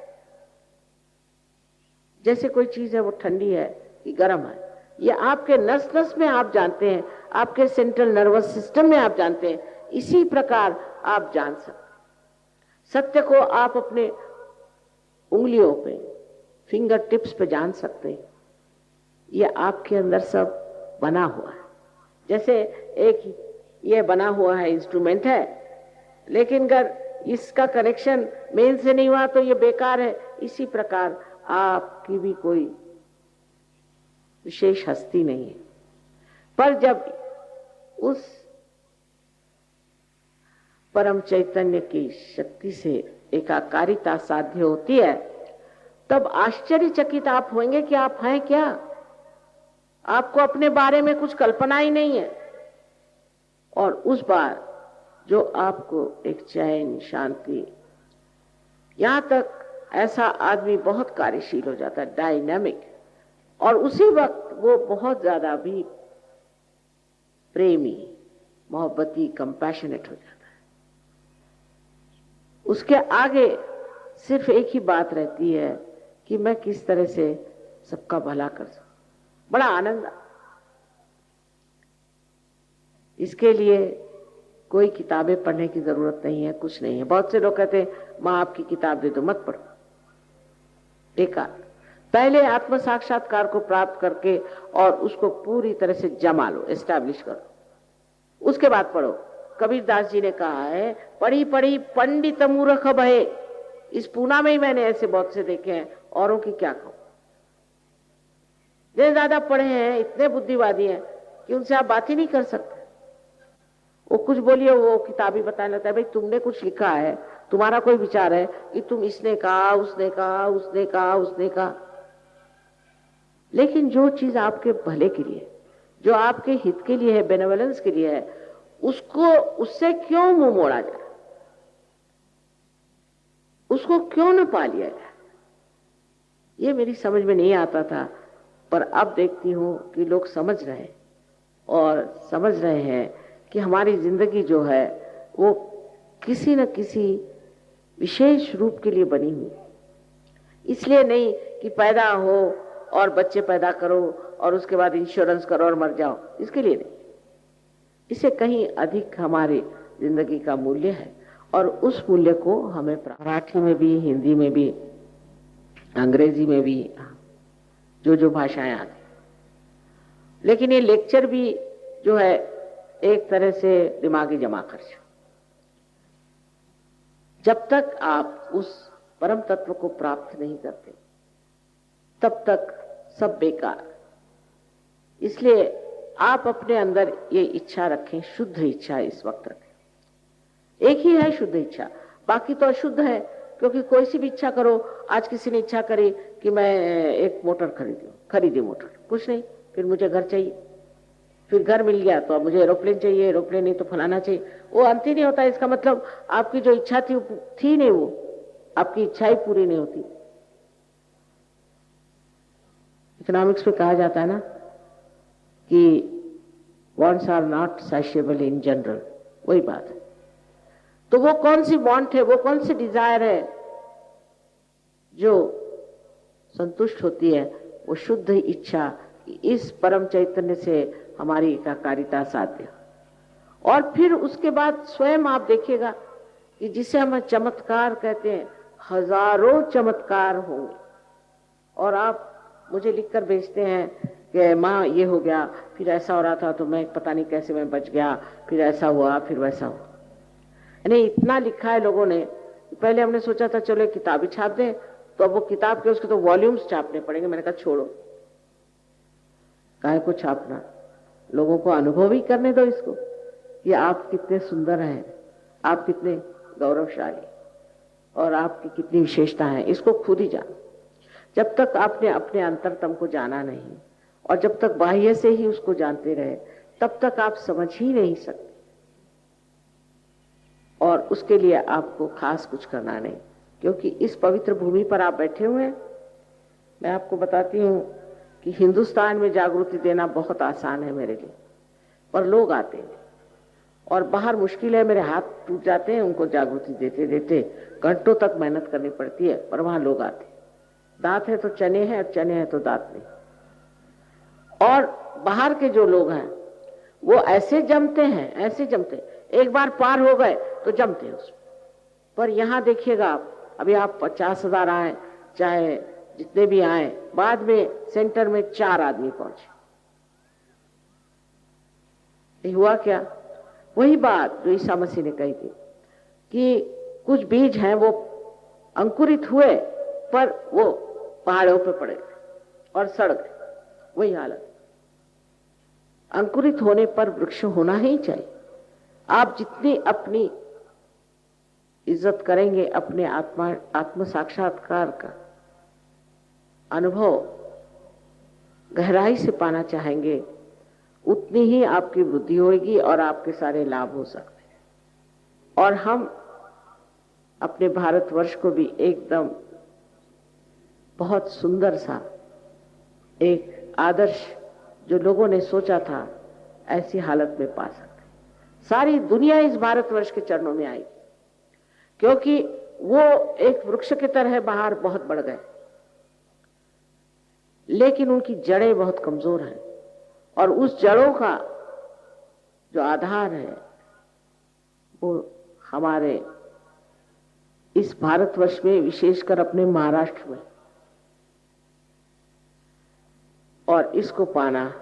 जैसे कोई चीज है वो ठंडी है कि गर्म है, ये आपके नस नस में आप जानते हैं, आपके सेंट्रल नर्वस सिस्टम में आप जानते हैं। इसी प्रकार आप जान सकते हैं। सत्य को आप अपने उंगलियों पे, फिंगर टिप्स पे जान सकते हैं। ये आपके अंदर सब बना हुआ है। जैसे एक ये बना हुआ है इंस्ट्रूमेंट है, लेकिन अगर इसका कनेक्शन मेन से नहीं हुआ तो ये बेकार है। इसी प्रकार आपकी भी कोई विशेष हस्ती नहीं है, पर जब उस परम चैतन्य की शक्ति से एकाकारिता साध्य होती है, तब आश्चर्यचकित आप होंगे कि आप हैं क्या। आपको अपने बारे में कुछ कल्पना ही नहीं है, और उस बार जो आपको एक चैन, शांति, यहां तक ऐसा आदमी बहुत कार्यशील हो जाता है, डायनामिक, और उसी वक्त वो बहुत ज्यादा भी प्रेमी, मोहब्बती, कंपैशनेट हो जाता है। उसके आगे सिर्फ एक ही बात रहती है कि मैं किस तरह से सबका भला कर सकूं। बड़ा आनंद। इसके लिए कोई किताबें पढ़ने की जरूरत नहीं है, कुछ नहीं है। बहुत से लोग कहते हैं मां आपकी किताब दे दो, मत पढ़ो, बेकार। पहले आत्म साक्षात्कार को प्राप्त करके और उसको पूरी तरह से जमा लो, एस्टैब्लिश करो, उसके बाद पढ़ो। कबीरदास जी ने कहा है, पढ़ी पढ़ी पंडित मूर्ख भये। इस पूना में ही मैंने ऐसे बहुत से देखे हैं, औरों की क्या कहूं। जितने ज्यादा पढ़े हैं इतने बुद्धिवादी हैं कि उनसे आप बात ही नहीं कर सकते। वो कुछ बोलिए वो किताबी बताने लगता है, भाई तुमने कुछ लिखा है, तुम्हारा कोई विचार है कि तुम इसने कहा, उसने कहा, उसने कहा, उसने कहा। लेकिन जो चीज आपके भले के लिए, जो आपके हित के लिए है, बेनेवलेंस के लिए है, उसको, उससे क्यों मुंह मोड़ा जाए, उसको क्यों न पा लिया जाए। ये मेरी समझ में नहीं आता था, पर अब देखती हूं कि लोग समझ रहे हैं, और समझ रहे हैं कि हमारी जिंदगी जो है वो किसी न किसी विशेष रूप के लिए बनी हुई। इसलिए नहीं कि पैदा हो और बच्चे पैदा करो और उसके बाद इंश्योरेंस करो और मर जाओ, इसके लिए नहीं। इससे कहीं अधिक हमारी जिंदगी का मूल्य है, और उस मूल्य को हमें मराठी में भी, हिंदी में भी, अंग्रेजी में भी, जो भाषाएं आती। लेकिन ये लेक्चर भी जो है एक तरह से दिमागी जमा खर्च। जब तक आप उस परम तत्व को प्राप्त नहीं करते तब तक सब बेकार। इसलिए आप अपने अंदर ये इच्छा रखें, शुद्ध इच्छा इस वक्त रखें। एक ही है शुद्ध इच्छा, बाकी तो अशुद्ध है। क्योंकि कोई सी भी इच्छा करो, आज किसी ने इच्छा करी कि मैं एक मोटर खरीदी मोटर, कुछ नहीं, फिर मुझे घर चाहिए, फिर घर मिल गया तो अब मुझे एरोप्लेन चाहिए, एरोप्लेन नहीं तो फलाना चाहिए। वो अंत ही नहीं होता। इसका मतलब आपकी जो इच्छा थी नहीं, वो आपकी इच्छा ही पूरी नहीं होती। इकोनॉमिक्स में कहा जाता है ना कि wants are not satiable in general, वही बात है। तो वो कौन सी वांट है, वो कौन सी डिजायर है जो संतुष्ट होती है? वो शुद्ध इच्छा, इस परम चैतन्य से हमारी एकाकारिता साध्य। और फिर उसके बाद स्वयं आप देखिएगा कि जिसे हम चमत्कार कहते हैं, हजारों चमत्कार होंगे। और आप मुझे लिखकर भेजते हैं कि माँ ये हो गया, फिर ऐसा हो रहा था तो मैं पता नहीं कैसे मैं बच गया, फिर ऐसा हुआ, फिर वैसा हुआ। यानी इतना लिखा है लोगों ने। पहले हमने सोचा था चलो एक किताब ही छाप दें, तो अब वो किताब के उसके तो वॉल्यूम्स छापने पड़ेंगे। मैंने कहा छोड़ो, काहे को छापना, लोगों को अनुभव ही करने दो इसको कि आप कितने सुंदर हैं, आप कितने गौरवशाली और आपकी कितनी विशेषता है, इसको खुद ही जानो। जब तक आपने अपने अंतरतम को जाना नहीं और जब तक बाह्य से ही उसको जानते रहे, तब तक आप समझ ही नहीं सकते। और उसके लिए आपको खास कुछ करना नहीं, क्योंकि इस पवित्र भूमि पर आप बैठे हुए हैं। मैं आपको बताती हूँ कि हिंदुस्तान में जागृति देना बहुत आसान है मेरे लिए, पर लोग आते हैं और बाहर मुश्किल है, मेरे हाथ टूट जाते हैं उनको जागृति देते देते। घंटों तक मेहनत करनी पड़ती है, पर वहां लोग आते हैं। दांत है तो चने हैं, चने हैं तो दांत नहीं। और बाहर के जो लोग हैं वो ऐसे जमते हैं, ऐसे जमते हैं, एक बार पार हो गए तो जमते हैं उसमें। पर यहां देखिएगा आप, अभी आप 50,000 आए, चाहे जितने भी आए, बाद में सेंटर में 4 आदमी पहुंचे। ये हुआ क्या? वही बात जो ईसा मसीह ने कही थी कि कुछ बीज हैं वो अंकुरित हुए पर वो पहाड़ों पे पड़े और सड़ गए। वही हालत। अंकुरित होने पर वृक्ष होना ही चाहिए। आप जितनी अपनी इज्जत करेंगे, अपने आत्म साक्षात्कार का अनुभव गहराई से पाना चाहेंगे, उतनी ही आपकी वृद्धि होगी और आपके सारे लाभ हो सकते हैं। और हम अपने भारतवर्ष को भी एकदम बहुत सुंदर सा एक आदर्श जो लोगों ने सोचा था, ऐसी हालत में पा सकते। सारी दुनिया इस भारतवर्ष के चरणों में आई, क्योंकि वो एक वृक्ष की तरह बाहर बहुत बढ़ गए, लेकिन उनकी जड़ें बहुत कमजोर हैं। और उस जड़ों का जो आधार है वो हमारे इस भारतवर्ष में, विशेषकर अपने महाराष्ट्र में। और इसको पाना,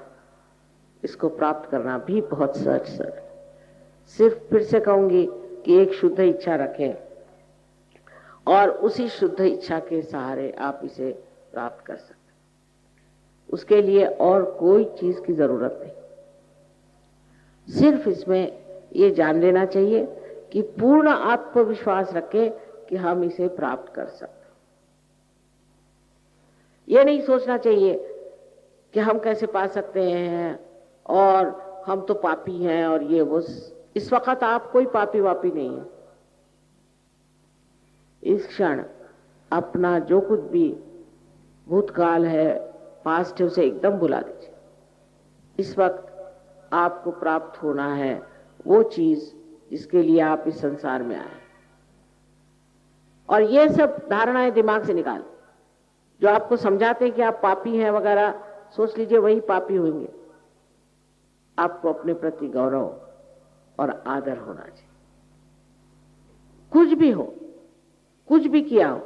इसको प्राप्त करना भी बहुत सहज है। सिर्फ फिर से कहूंगी कि एक शुद्ध इच्छा रखें और उसी शुद्ध इच्छा के सहारे आप इसे प्राप्त कर सकते। उसके लिए और कोई चीज की जरूरत नहीं। सिर्फ इसमें ये जान लेना चाहिए कि पूर्ण आत्मविश्वास रखें कि हम इसे प्राप्त कर सकते। ये नहीं सोचना चाहिए कि हम कैसे पा सकते हैं और हम तो पापी हैं और ये वो। इस वक्त आप कोई पापी वापी नहीं है। इस क्षण अपना जो कुछ भी भूतकाल है, पास्ट है, उसे एकदम भुला दीजिए। इस वक्त आपको प्राप्त होना है वो चीज जिसके लिए आप इस संसार में आए। और ये सब धारणाएं दिमाग से निकाल, जो आपको समझाते हैं कि आप पापी हैं वगैरह, सोच लीजिए वही पापी होंगे। आपको अपने प्रति गौरव और आदर होना चाहिए। कुछ भी हो, कुछ भी किया हो,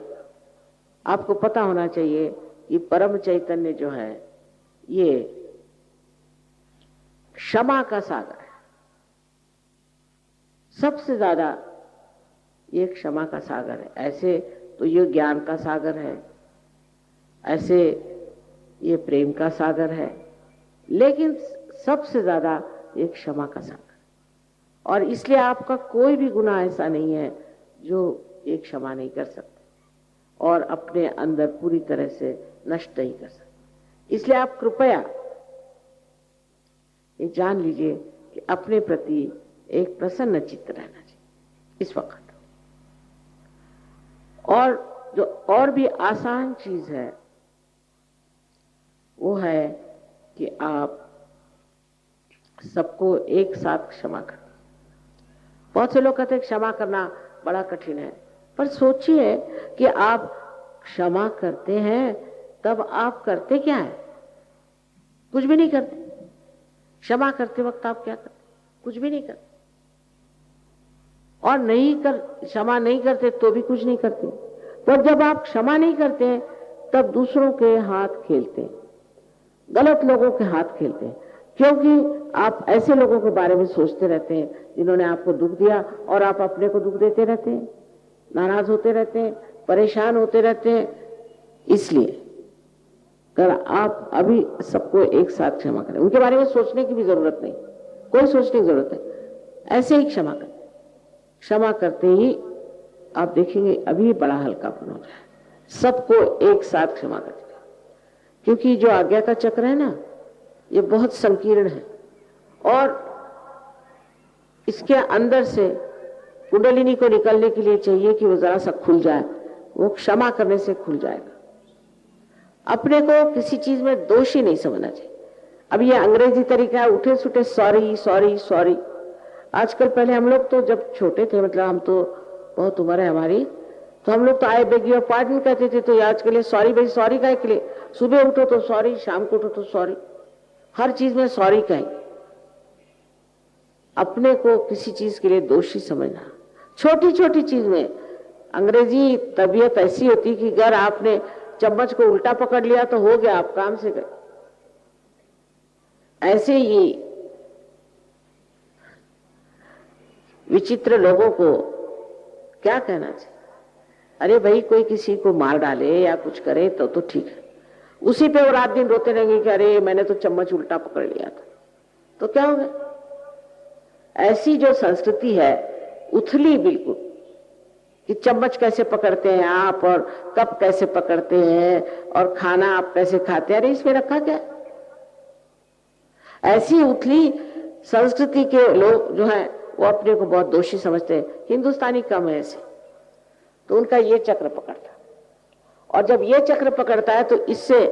आपको पता होना चाहिए कि परम चैतन्य जो है ये क्षमा का सागर है। सबसे ज्यादा ये क्षमा का सागर है। ऐसे तो ये ज्ञान का सागर है, ऐसे ये प्रेम का सागर है, लेकिन सबसे ज्यादा ये क्षमा का सागर। और इसलिए आपका कोई भी गुनाह ऐसा नहीं है जो ये क्षमा नहीं कर सकते और अपने अंदर पूरी तरह से नष्ट नहीं कर सकते। इसलिए आप कृपया ये जान लीजिए कि अपने प्रति एक प्रसन्न चित्त रहना चाहिए इस वक्त। और जो और भी आसान चीज है वो है कि आप सबको एक साथ क्षमा करें। बहुत से लोग कहते हैं क्षमा करना बड़ा कठिन है, पर सोचिए कि आप क्षमा करते हैं तब आप करते क्या है? कुछ भी नहीं करते। क्षमा करते वक्त आप क्या करते? कुछ भी नहीं करते। और क्षमा नहीं करते तो भी कुछ नहीं करते। पर जब आप क्षमा नहीं करते तब दूसरों के हाथ खेलते हैं, गलत लोगों के हाथ खेलते हैं, क्योंकि आप ऐसे लोगों के बारे में सोचते रहते हैं जिन्होंने आपको दुख दिया और आप अपने को दुख देते रहते हैं, नाराज होते रहते हैं, परेशान होते रहते हैं। इसलिए अगर आप अभी सबको एक साथ क्षमा करें, उनके बारे में सोचने की भी जरूरत नहीं, कोई सोचने की जरूरत नहीं, ऐसे ही क्षमा करें। क्षमा करते ही आप देखेंगे अभी बड़ा हल्कापन हो जाए। सबको एक साथ क्षमा करें, क्योंकि जो आज्ञा का चक्र है ना, ये बहुत संकीर्ण है और इसके अंदर से कुंडलिनी को निकलने के लिए चाहिए कि वो जरा सा खुल जाए। वो क्षमा करने से खुल जाएगा। अपने को किसी चीज में दोषी नहीं समझना चाहिए। अब ये अंग्रेजी तरीका है, उठे सुठे सॉरी सॉरी सॉरी। आजकल, पहले हम लोग तो जब छोटे थे, मतलब हम तो बहुत उम्र है हमारी, तो हम लोग तो आई बेग योर पार्डन कहते थे। तो आजकल ये सॉरी भाई सॉरी का के लिए, सुबह उठो तो सॉरी, शाम को उठो तो सॉरी, हर चीज में सॉरी कहेंगे। अपने को किसी चीज के लिए दोषी समझना, छोटी छोटी चीज में। अंग्रेजी तबीयत ऐसी होती कि अगर आपने चम्मच को उल्टा पकड़ लिया तो हो गया, आप काम से गए। ऐसे ही विचित्र लोगों को क्या कहना चाहिए? अरे भाई, कोई किसी को मार डाले या कुछ करे तो ठीक है, उसी पे वो रात दिन रोते रहेंगे कि अरे मैंने तो चम्मच उल्टा पकड़ लिया था। तो क्या हो गया? ऐसी जो संस्कृति है उथली बिल्कुल, कि चम्मच कैसे पकड़ते हैं आप और कप कैसे पकड़ते हैं और खाना आप कैसे खाते हैं, अरे इसमें रखा क्या? ऐसी उथली संस्कृति के लोग जो हैं वो अपने को बहुत दोषी समझते हैं। हिंदुस्तानी कम है ऐसे, तो उनका ये चक्र पकड़ता, और जब ये चक्र पकड़ता है तो इससे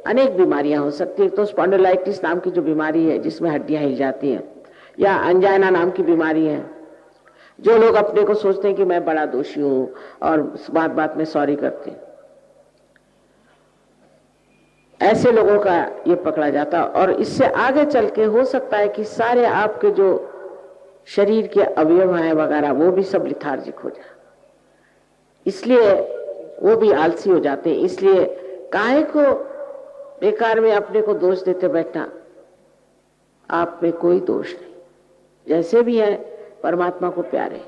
अनेक बीमारियां हो सकती है। तो स्पॉन्डिलाइटिस नाम की जो बीमारी है जिसमें हड्डियां हिल जाती हैं, या अंजाइना नाम की बीमारी है। जो लोग अपने को सोचते हैं कि मैं बड़ा दोषी हूं और बात बात में सॉरी करते हैं, ऐसे लोगों का ये पकड़ा जाता। और इससे आगे चल के हो सकता है कि सारे आपके जो शरीर के अवयव हैं वगैरह वो भी सब लिथार्जिक हो जाए, इसलिए वो भी आलसी हो जाते हैं। इसलिए काहे को बेकार में अपने को दोष देते बैठना? आप में कोई दोष नहीं, जैसे भी है परमात्मा को प्यारे,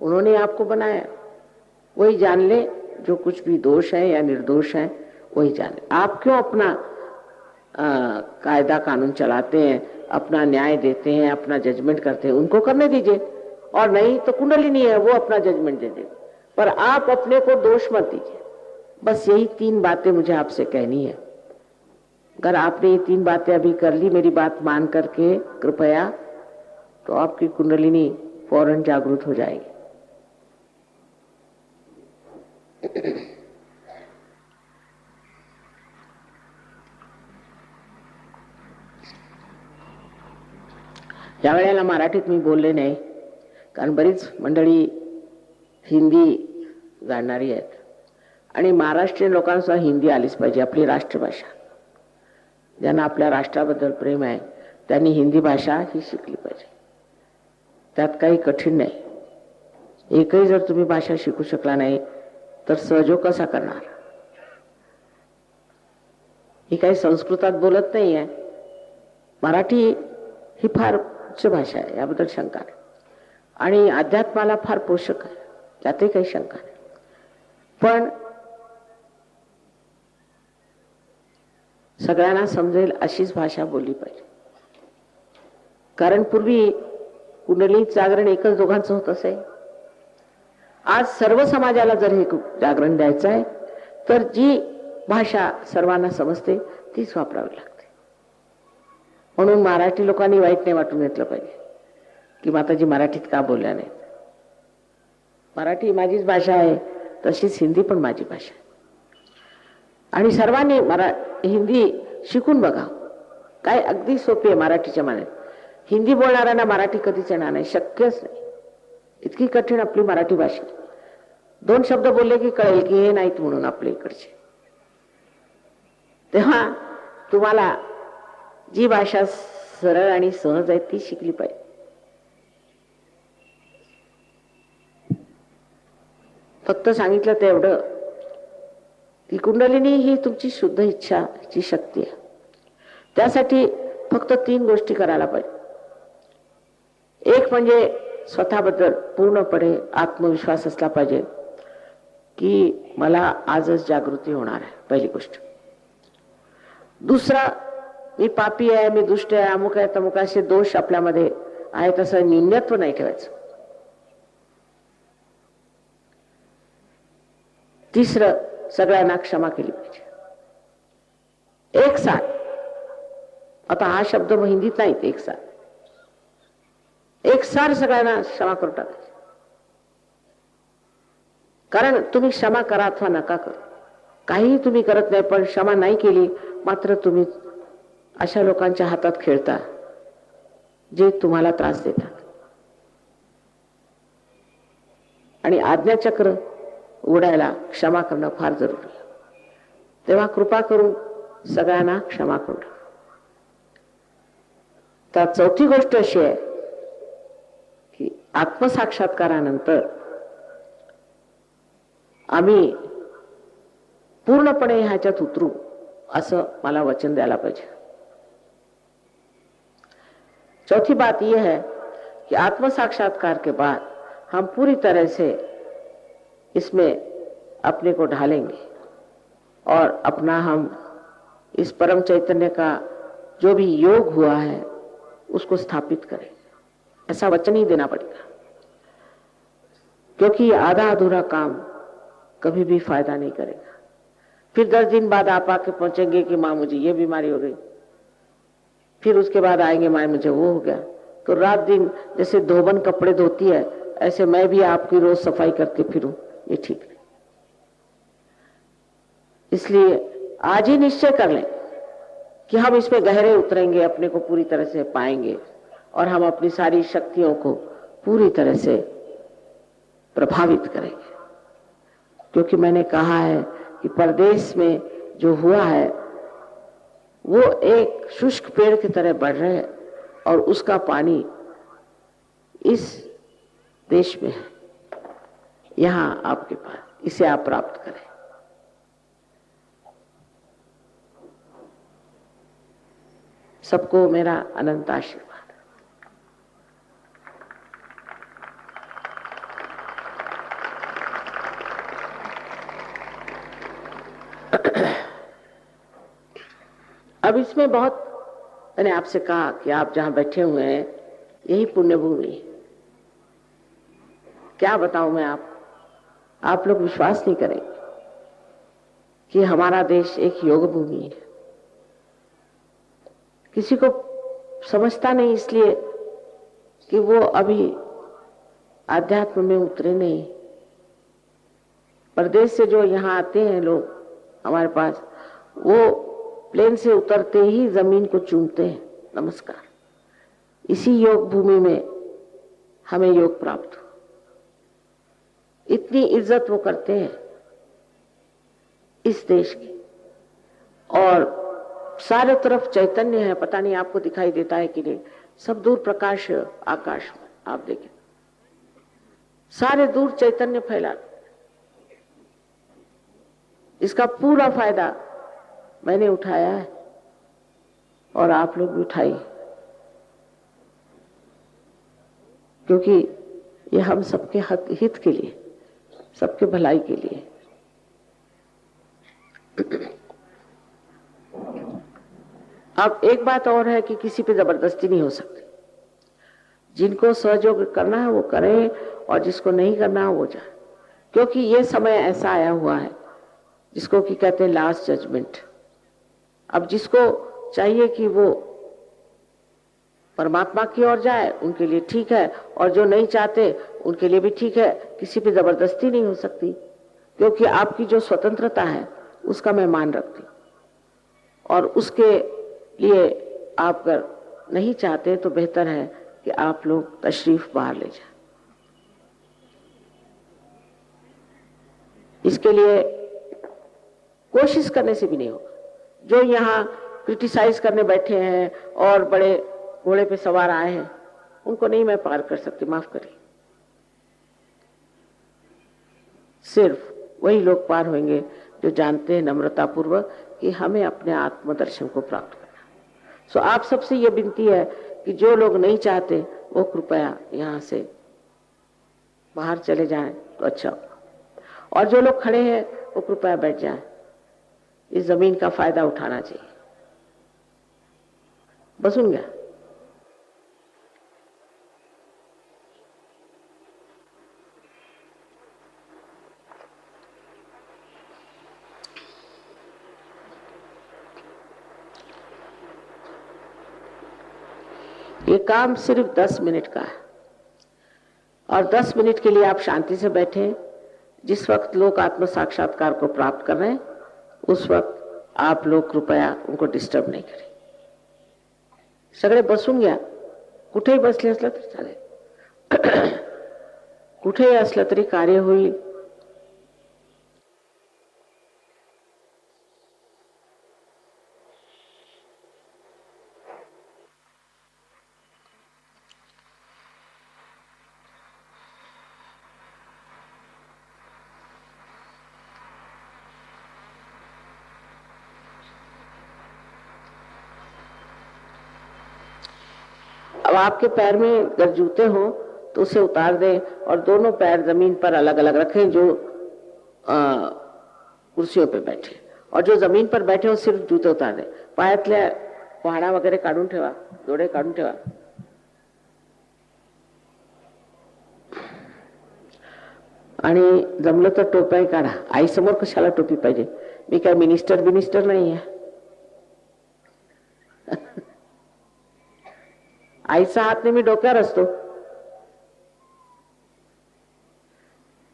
उन्होंने आपको बनाया, वही जान ले। जो कुछ भी दोष है या निर्दोष है वही जान ले। आप क्यों अपना कायदा कानून चलाते हैं, अपना न्याय देते हैं, अपना जजमेंट करते हैं? उनको करने दीजिए, और नहीं तो कुंडलिनी है वो अपना जजमेंट दे दे, पर आप अपने को दोष मत दीजिए। बस यही 3 बातें मुझे आपसे कहनी है। अगर आपने ये 3 बातें अभी कर ली मेरी बात मान करके कृपया, तो आपकी कुंडलिनी फौरन जागृत हो जाएगी। या वेळेला मराठीत मी बोलले नाही, कारण बरीच मंडळी हिंदी जाणणारी आहेत आणि महाराष्ट्रीयन लोकांना हिंदी आलीच पाहिजे, आपली राष्ट्रभाषा। ज्यांना आपल्या राष्ट्राबद्दल प्रेम आहे त्यांनी हिंदी भाषा ही शिकली पाहिजे, त्यात काही कठीण नाही। एकही जर तुम्ही भाषा शिकू शकला नाही तर सहजोग कसा करणार? ही काही संस्कृतात बोलत नाही आहे, मराठी ही फार उच्च भाषा आहे, याबद्दल शंका नाही, आणि अध्यात्माला फार पोषक आहे। त्यातही काही शंका नाही. पण सगळ्यांना समजेल अशीच भाषा बोलली पाहिजे. कारण पूर्वी कुंडली जागरण एकच दोघांचं होत असे. आज सर्व समाजाला जर हे जागरण द्यायचं आहे तर जी भाषा सर्वांना समजते तीच वापरावी लागते. म्हणून मराठी लोकांनी वाईट नाही वाटून घेतलं पाहिजे की माताजी मराठीत का बोलल्या नाहीत. मराठी माझीच भाषा आहे, तशीच हिंदी पण माझी भाषा आहे. आणि सर्वांनी हिंदी शिकून बघा. काय अगदी सोपी आहे मराठीच्या माने. हिंदी बोलणाऱ्यांना मराठी कधीच येणार नाही, शक्यच नाही. इतकी कठीण आपली मराठी भाषा. 2 शब्द बोलले की कळेल की हे नाहीत म्हणून आपल्या इकडचे. तेव्हा तुम्हाला जी भाषा सरळ आणि सहज आहे ती शिकली पाहिजे. फक्त सांगितलं तेवढं की कुंडलिनी ही तुमची शुद्ध इच्छाची शक्ती आहे. त्यासाठी फक्त 3 गोष्टी करायला पाहिजे. एक म्हणजे स्वतःबद्दल पूर्णपणे आत्मविश्वास असला पाहिजे की मला आजच जागृती होणार आहे, पहिली गोष्ट. दुसरा, मी पापी आहे, मी दुष्ट आहे, अमुक आहे तमुक असे दोष आपल्यामध्ये आहेत असं न्यूनत्व नाही ठेवायचं. तिसरं, सगळ्यांना क्षमा केली पाहिजे. एक साथ. आता हा शब्द हिंदीत नाहीत. एक साथ सगळ्यांना क्षमा करून टाकायची. कारण तुम्ही क्षमा करा अथवा नका करा, काहीही तुम्ही करत नाही, पण क्षमा नाही केली मात्र तुम्ही अशा लोकांच्या हातात खेळता जे तुम्हाला त्रास देतात. आणि आज्ञाचक्र उडायला क्षमा करणं फार जरुरी आहे. तेव्हा कृपा करून सगळ्यांना क्षमा करू. तर चौथी गोष्ट अशी आहे की आत्मसाक्षात्कारानंतर आम्ही पूर्णपणे ह्याच्यात उतरू असं मला वचन द्यायला पाहिजे. चौथी बात यह है कि आत्म साक्षात्कार के बाद हम पूरी तरह से इसमें अपने को ढालेंगे और अपना हम इस परम चैतन्य का जो भी योग हुआ है उसको स्थापित करेंगे. ऐसा वचन ही देना पड़ेगा, क्योंकि आधा अधूरा काम कभी भी फायदा नहीं करेगा. फिर 10 दिन बाद आप आके पहुंचेंगे कि माँ मुझे ये बीमारी हो गई, फिर उसके बाद आएंगे माँ मुझे वो हो गया. तो रात दिन जैसे धोबन कपड़े धोती है ऐसे मैं भी आपकी रोज सफाई करके फिरूं, ये ठीक नहीं. इसलिए आज ही निश्चय कर लें कि हम इसमें गहरे उतरेंगे, अपने को पूरी तरह से पाएंगे और हम अपनी सारी शक्तियों को पूरी तरह से प्रभावित करेंगे. क्योंकि मैंने कहा है कि परदेश में जो हुआ है वो एक शुष्क पेड़ की तरह बढ़ रहे हैं और उसका पानी इस देश में है, यहां आपके पास, इसे आप प्राप्त करें. सबको मेरा अनंत आशीर्वाद. अब इसमें बहुत, मैंने आपसे कहा कि आप जहां बैठे हुए हैं यही पुण्य भूमि है. क्या बताऊं मैं आप लोग विश्वास नहीं करेंगे कि हमारा देश एक योग भूमि है. किसी को समझता नहीं इसलिए कि वो अभी आध्यात्म में उतरे नहीं. परदेश से जो यहाँ आते हैं लोग हमारे पास, वो प्लेन से उतरते ही जमीन को चूमते हैं, नमस्कार. इसी योग भूमि में हमें योग प्राप्त हो. इतनी इज्जत वो करते हैं इस देश की. और सारे तरफ चैतन्य है, पता नहीं आपको दिखाई देता है कि नहीं. सब दूर प्रकाश आकाश में, आप देखें सारे दूर चैतन्य फैला. इसका पूरा फायदा मैंने उठाया है और आप लोग भी उठाइए, क्योंकि ये हम सबके हित के लिए, सबके भलाई के लिए। अब एक बात और है कि किसी पे जबरदस्ती नहीं हो सकती। जिनको सहयोग करना है वो करें और जिसको नहीं करना है वो जाए, क्योंकि ये समय ऐसा आया हुआ है जिसको कि कहते हैं लास्ट जजमेंट। अब जिसको चाहिए कि वो परमात्मा की ओर जाए उनके लिए ठीक है, और जो नहीं चाहते उनके लिए भी ठीक है। किसी पे जबरदस्ती नहीं हो सकती, क्योंकि आपकी जो स्वतंत्रता है उसका मैं मान रखती, और उसके लिए आप अगर नहीं चाहते तो बेहतर है कि आप लोग तशरीफ बाहर ले जाएं। इसके लिए कोशिश करने से भी नहीं होगा। जो यहाँ क्रिटिसाइज करने बैठे हैं और बड़े घोड़े पे सवार आए हैं, उनको नहीं मैं पार कर सकती, माफ करिए। सिर्फ वही लोग पार होंगे जो जानते हैं नम्रता पूर्वक कि हमें अपने आत्मदर्शन को प्राप्त करना। सो आप सबसे ये विनती है कि जो लोग नहीं चाहते वो कृपया यहाँ से बाहर चले जाएं तो अच्छा होगा, और जो लोग खड़े हैं वो कृपया बैठ जाएं। इस जमीन का फायदा उठाना चाहिए। बसून गया। ये काम सिर्फ 10 मिनट का है, और 10 मिनट के लिए आप शांति से बैठे। जिस वक्त लोग आत्म साक्षात्कार को प्राप्त कर रहे हैं उस वक्त आप लोग कृपया उनको डिस्टर्ब नहीं करें। सगळे बसून घ्या। कुठेही बसले असलं तरी चालेल, कुठेही असलं तरी कार्य होईल। अब आपके पैर में अगर जूते हो तो उसे उतार दें और दोनों पैर जमीन पर अलग अलग रखें। जो कुर्सियों पे बैठे और जो जमीन पर बैठे हो सिर्फ जूते उतार दें। पायातल्या पहाडा वगैरे काढून ठेवा, डोळे काढून ठेवा। आणि जमलं तर टोप्याही काढा। आई समोर कशाला टोपी पाहिजे? मी काय मिनिस्टर नाही आहे। आईचा हात नेहमी डोक्यावर असतो,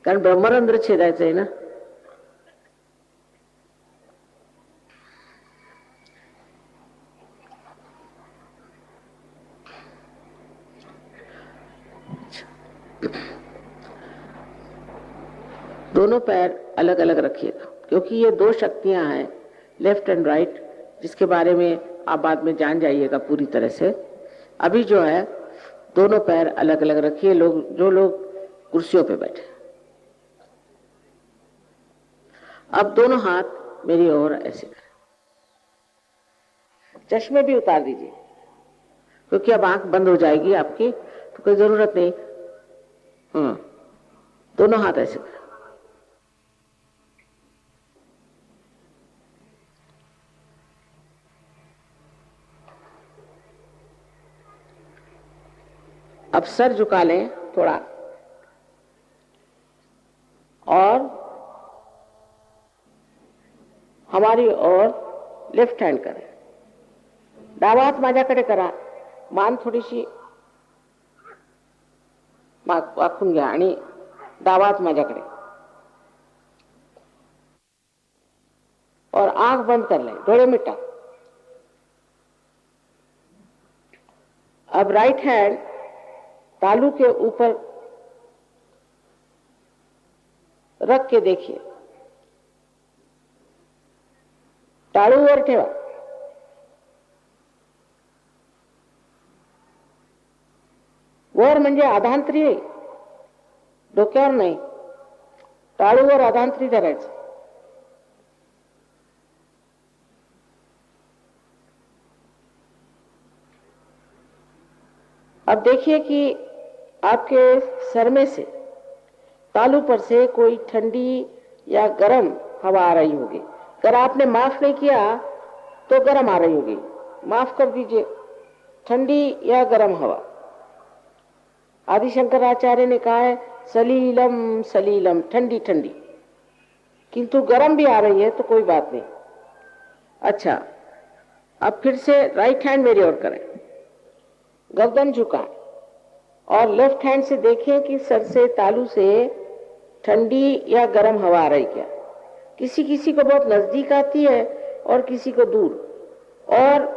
कारण ब्रह्मरंध्र छेदायचं आहे ना। दोनों पैर अलग अलग रखिएगा, क्योंकि ये दो शक्तियां हैं, लेफ्ट एंड राइट, जिसके बारे में आप बाद में जान जाइएगा पूरी तरह से। अभी जो है दोनों पैर अलग अलग रखिए। जो लोग कुर्सियों पे बैठे, अब दोनों हाथ मेरी ओर ऐसे करें। चश्मे भी उतार दीजिए, क्योंकि अब आंख बंद हो जाएगी आपकी, तो कोई जरूरत नहीं। दोनों हाथ ऐसे करें। अब सर झुका लें थोड़ा, और हमारी ओर लेफ्ट हँड करें। डावा हात माझ्याकडे करा, मान थोडीशी वाकून घ्या आणि डावा हात माझ्याकडे, और आंख बंद कर लें, डोळे मिटा। अब राइट हैंड तालू के ऊपर रख के देखिए, टाळू वर ठेवा। वर म्हणजे अधांतरी, डोक्यावर नाही, टाळूवर अधांतरी धरायचं। अब देखिए कि आपके सर में से तालू पर से कोई ठंडी या गर्म हवा आ रही होगी। अगर आपने माफ नहीं किया तो गर्म आ रही होगी, माफ कर दीजिए, ठंडी या गर्म हवा। आदि शंकराचार्य ने कहा है सलीलम सलीलम, ठंडी ठंडी, किंतु गर्म भी आ रही है तो कोई बात नहीं। अच्छा, अब फिर से राइट हैंड मेरी ओर करें, गर्दन झुकाएं और लेफ्ट हैंड से देखें कि सर से तालू से ठंडी या गर्म हवा आ रही क्या। किसी किसी को बहुत नजदीक आती है और किसी को दूर। और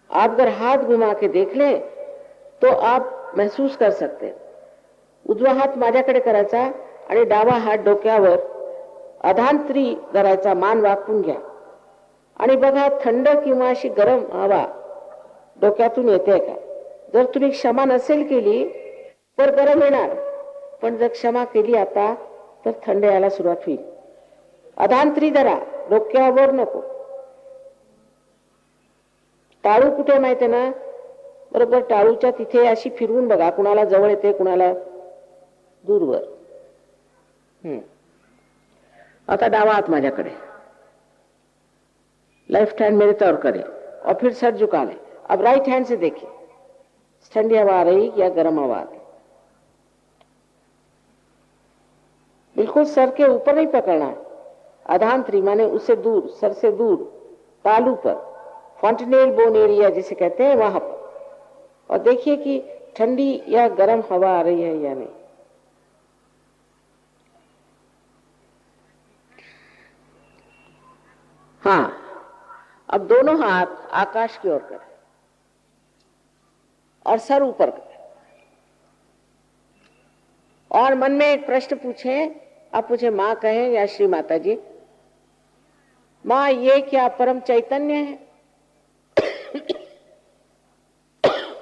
आप अगर हाथ घुमा के देख लें तो आप महसूस कर सकते हैं। उजवा हात माझ्याकडे करायचा आणि डावा हात डोक्यावर अधांतरी धरायचा, मान वाकून घ्या आणि बघा थंड किंवा अशी गरम हवा डोक्यातून येते का। जर तुम्ही क्षमा नसेल केली तर गरम येणार, पण जर क्षमा केली आता तर थंड यायला सुरुवात होईल। अधांतरी धरा, डोक्यावर नको। टाळू कुठे माहिती ना, बरोबर टाळूच्या तिथे अशी फिरवून बघा, कुणाला जवळ येते कुणाला दूरवर। आता डावा हाथ माझ्याकडे, लेफ्ट हैंड मेरे तौर करे और फिर सर झुका ले। अब राइट हैंड से देखिए ठंडी हवा आ रही या गर्म हवा आ रही। बिल्कुल सर के ऊपर नहीं पकड़ना है, अधांतरी माने उससे दूर, सर से दूर, तालू पर, फॉन्टेनेल बोन एरिया जिसे कहते हैं वहां पर। और देखिए कि ठंडी या गर्म हवा आ रही है या नहीं। हाँ, अब दोनों हाथ आकाश की ओर करें और सर ऊपर करें और मन में एक प्रश्न पूछें। आप मुझे माँ कहें या श्री माता जी। माँ, ये क्या परम चैतन्य है?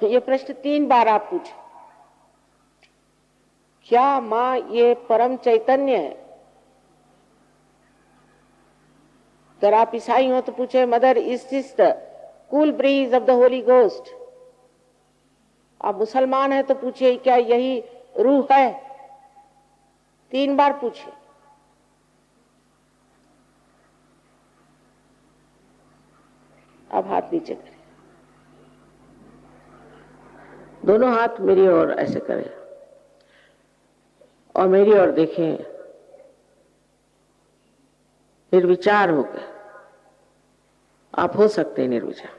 ये प्रश्न 3 बार आप पूछें। क्या माँ ये परम चैतन्य है? अगर आप ईसाई हो तो पूछे mother is this the cool bridge of the Holi ghost. आप मुसलमान हैं तो पूछिए क्या यही रूह है? 3 बार पूछिए। अब हाथ नीचे करें, दोनों हाथ मेरी ओर ऐसे करें और मेरी ओर देखें। निर्विचार हो गए, आप हो सकते हैं निर्विचार।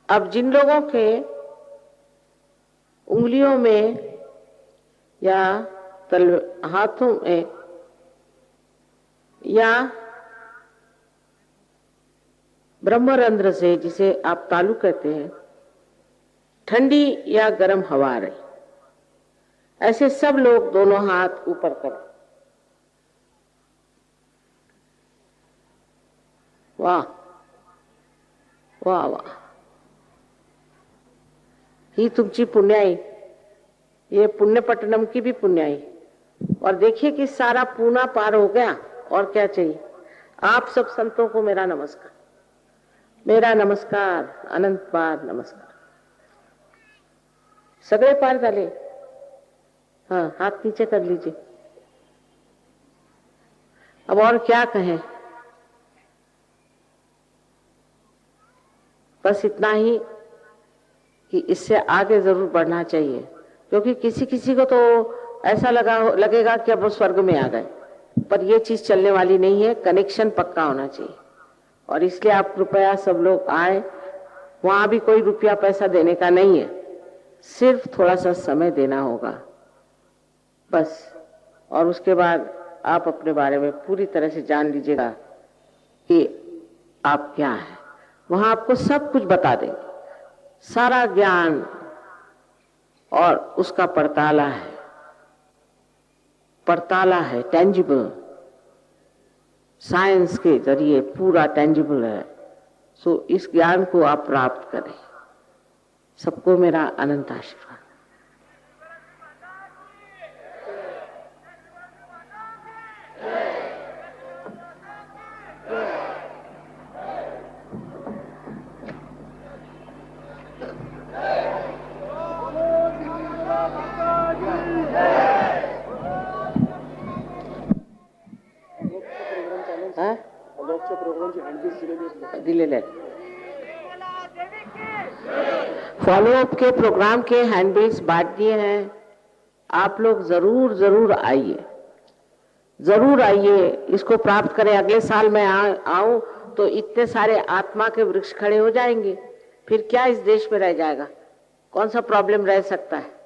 अब जिन लोगों के उंगलियों में या हाथों में या ब्रह्मरंध्र से, जिसे आप तालू कहते हैं, ठंडी या गर्म हवा आ रही, ऐसे सब लोग दोनों हाथ ऊपर करें। वाह वाह वाह, ही तुमची पुण्याई, ये पुण्यपट्टनम की भी पुण्याई। और देखिए कि सारा पूना पार हो गया, और क्या चाहिए। आप सब संतों को मेरा नमस्कार, मेरा नमस्कार, अनंत बार नमस्कार। सगळे पार झाले। हाँ, हाथ नीचे कर लीजिए। अब और क्या कहें, बस इतना ही कि इससे आगे जरूर बढ़ना चाहिए, क्योंकि किसी किसी को तो ऐसा लगेगा कि अब वो स्वर्ग में आ गए, पर ये चीज चलने वाली नहीं है। कनेक्शन पक्का होना चाहिए, और इसलिए आप कृपया सब लोग आए। वहां भी कोई रुपया पैसा देने का नहीं है, सिर्फ थोड़ा सा समय देना होगा बस। और उसके बाद आप अपने बारे में पूरी तरह से जान लीजिएगा कि आप क्या हैं। वहां आपको सब कुछ बता देंगे, सारा ज्ञान और उसका पड़ताला है, टेंजिबल, साइंस के जरिए पूरा टेंजिबल है। सो इस ज्ञान को आप प्राप्त करें। सबको मेरा अनंत आशीर्वाद। फॉलोअप के प्रोग्राम के हैंडबिल्स बांट दिए हैं। आप लोग जरूर आइए, इसको प्राप्त करें। अगले साल मैं आऊं तो इतने सारे आत्मा के वृक्ष खड़े हो जाएंगे, फिर क्या इस देश में रह जाएगा? कौन सा प्रॉब्लम रह सकता है?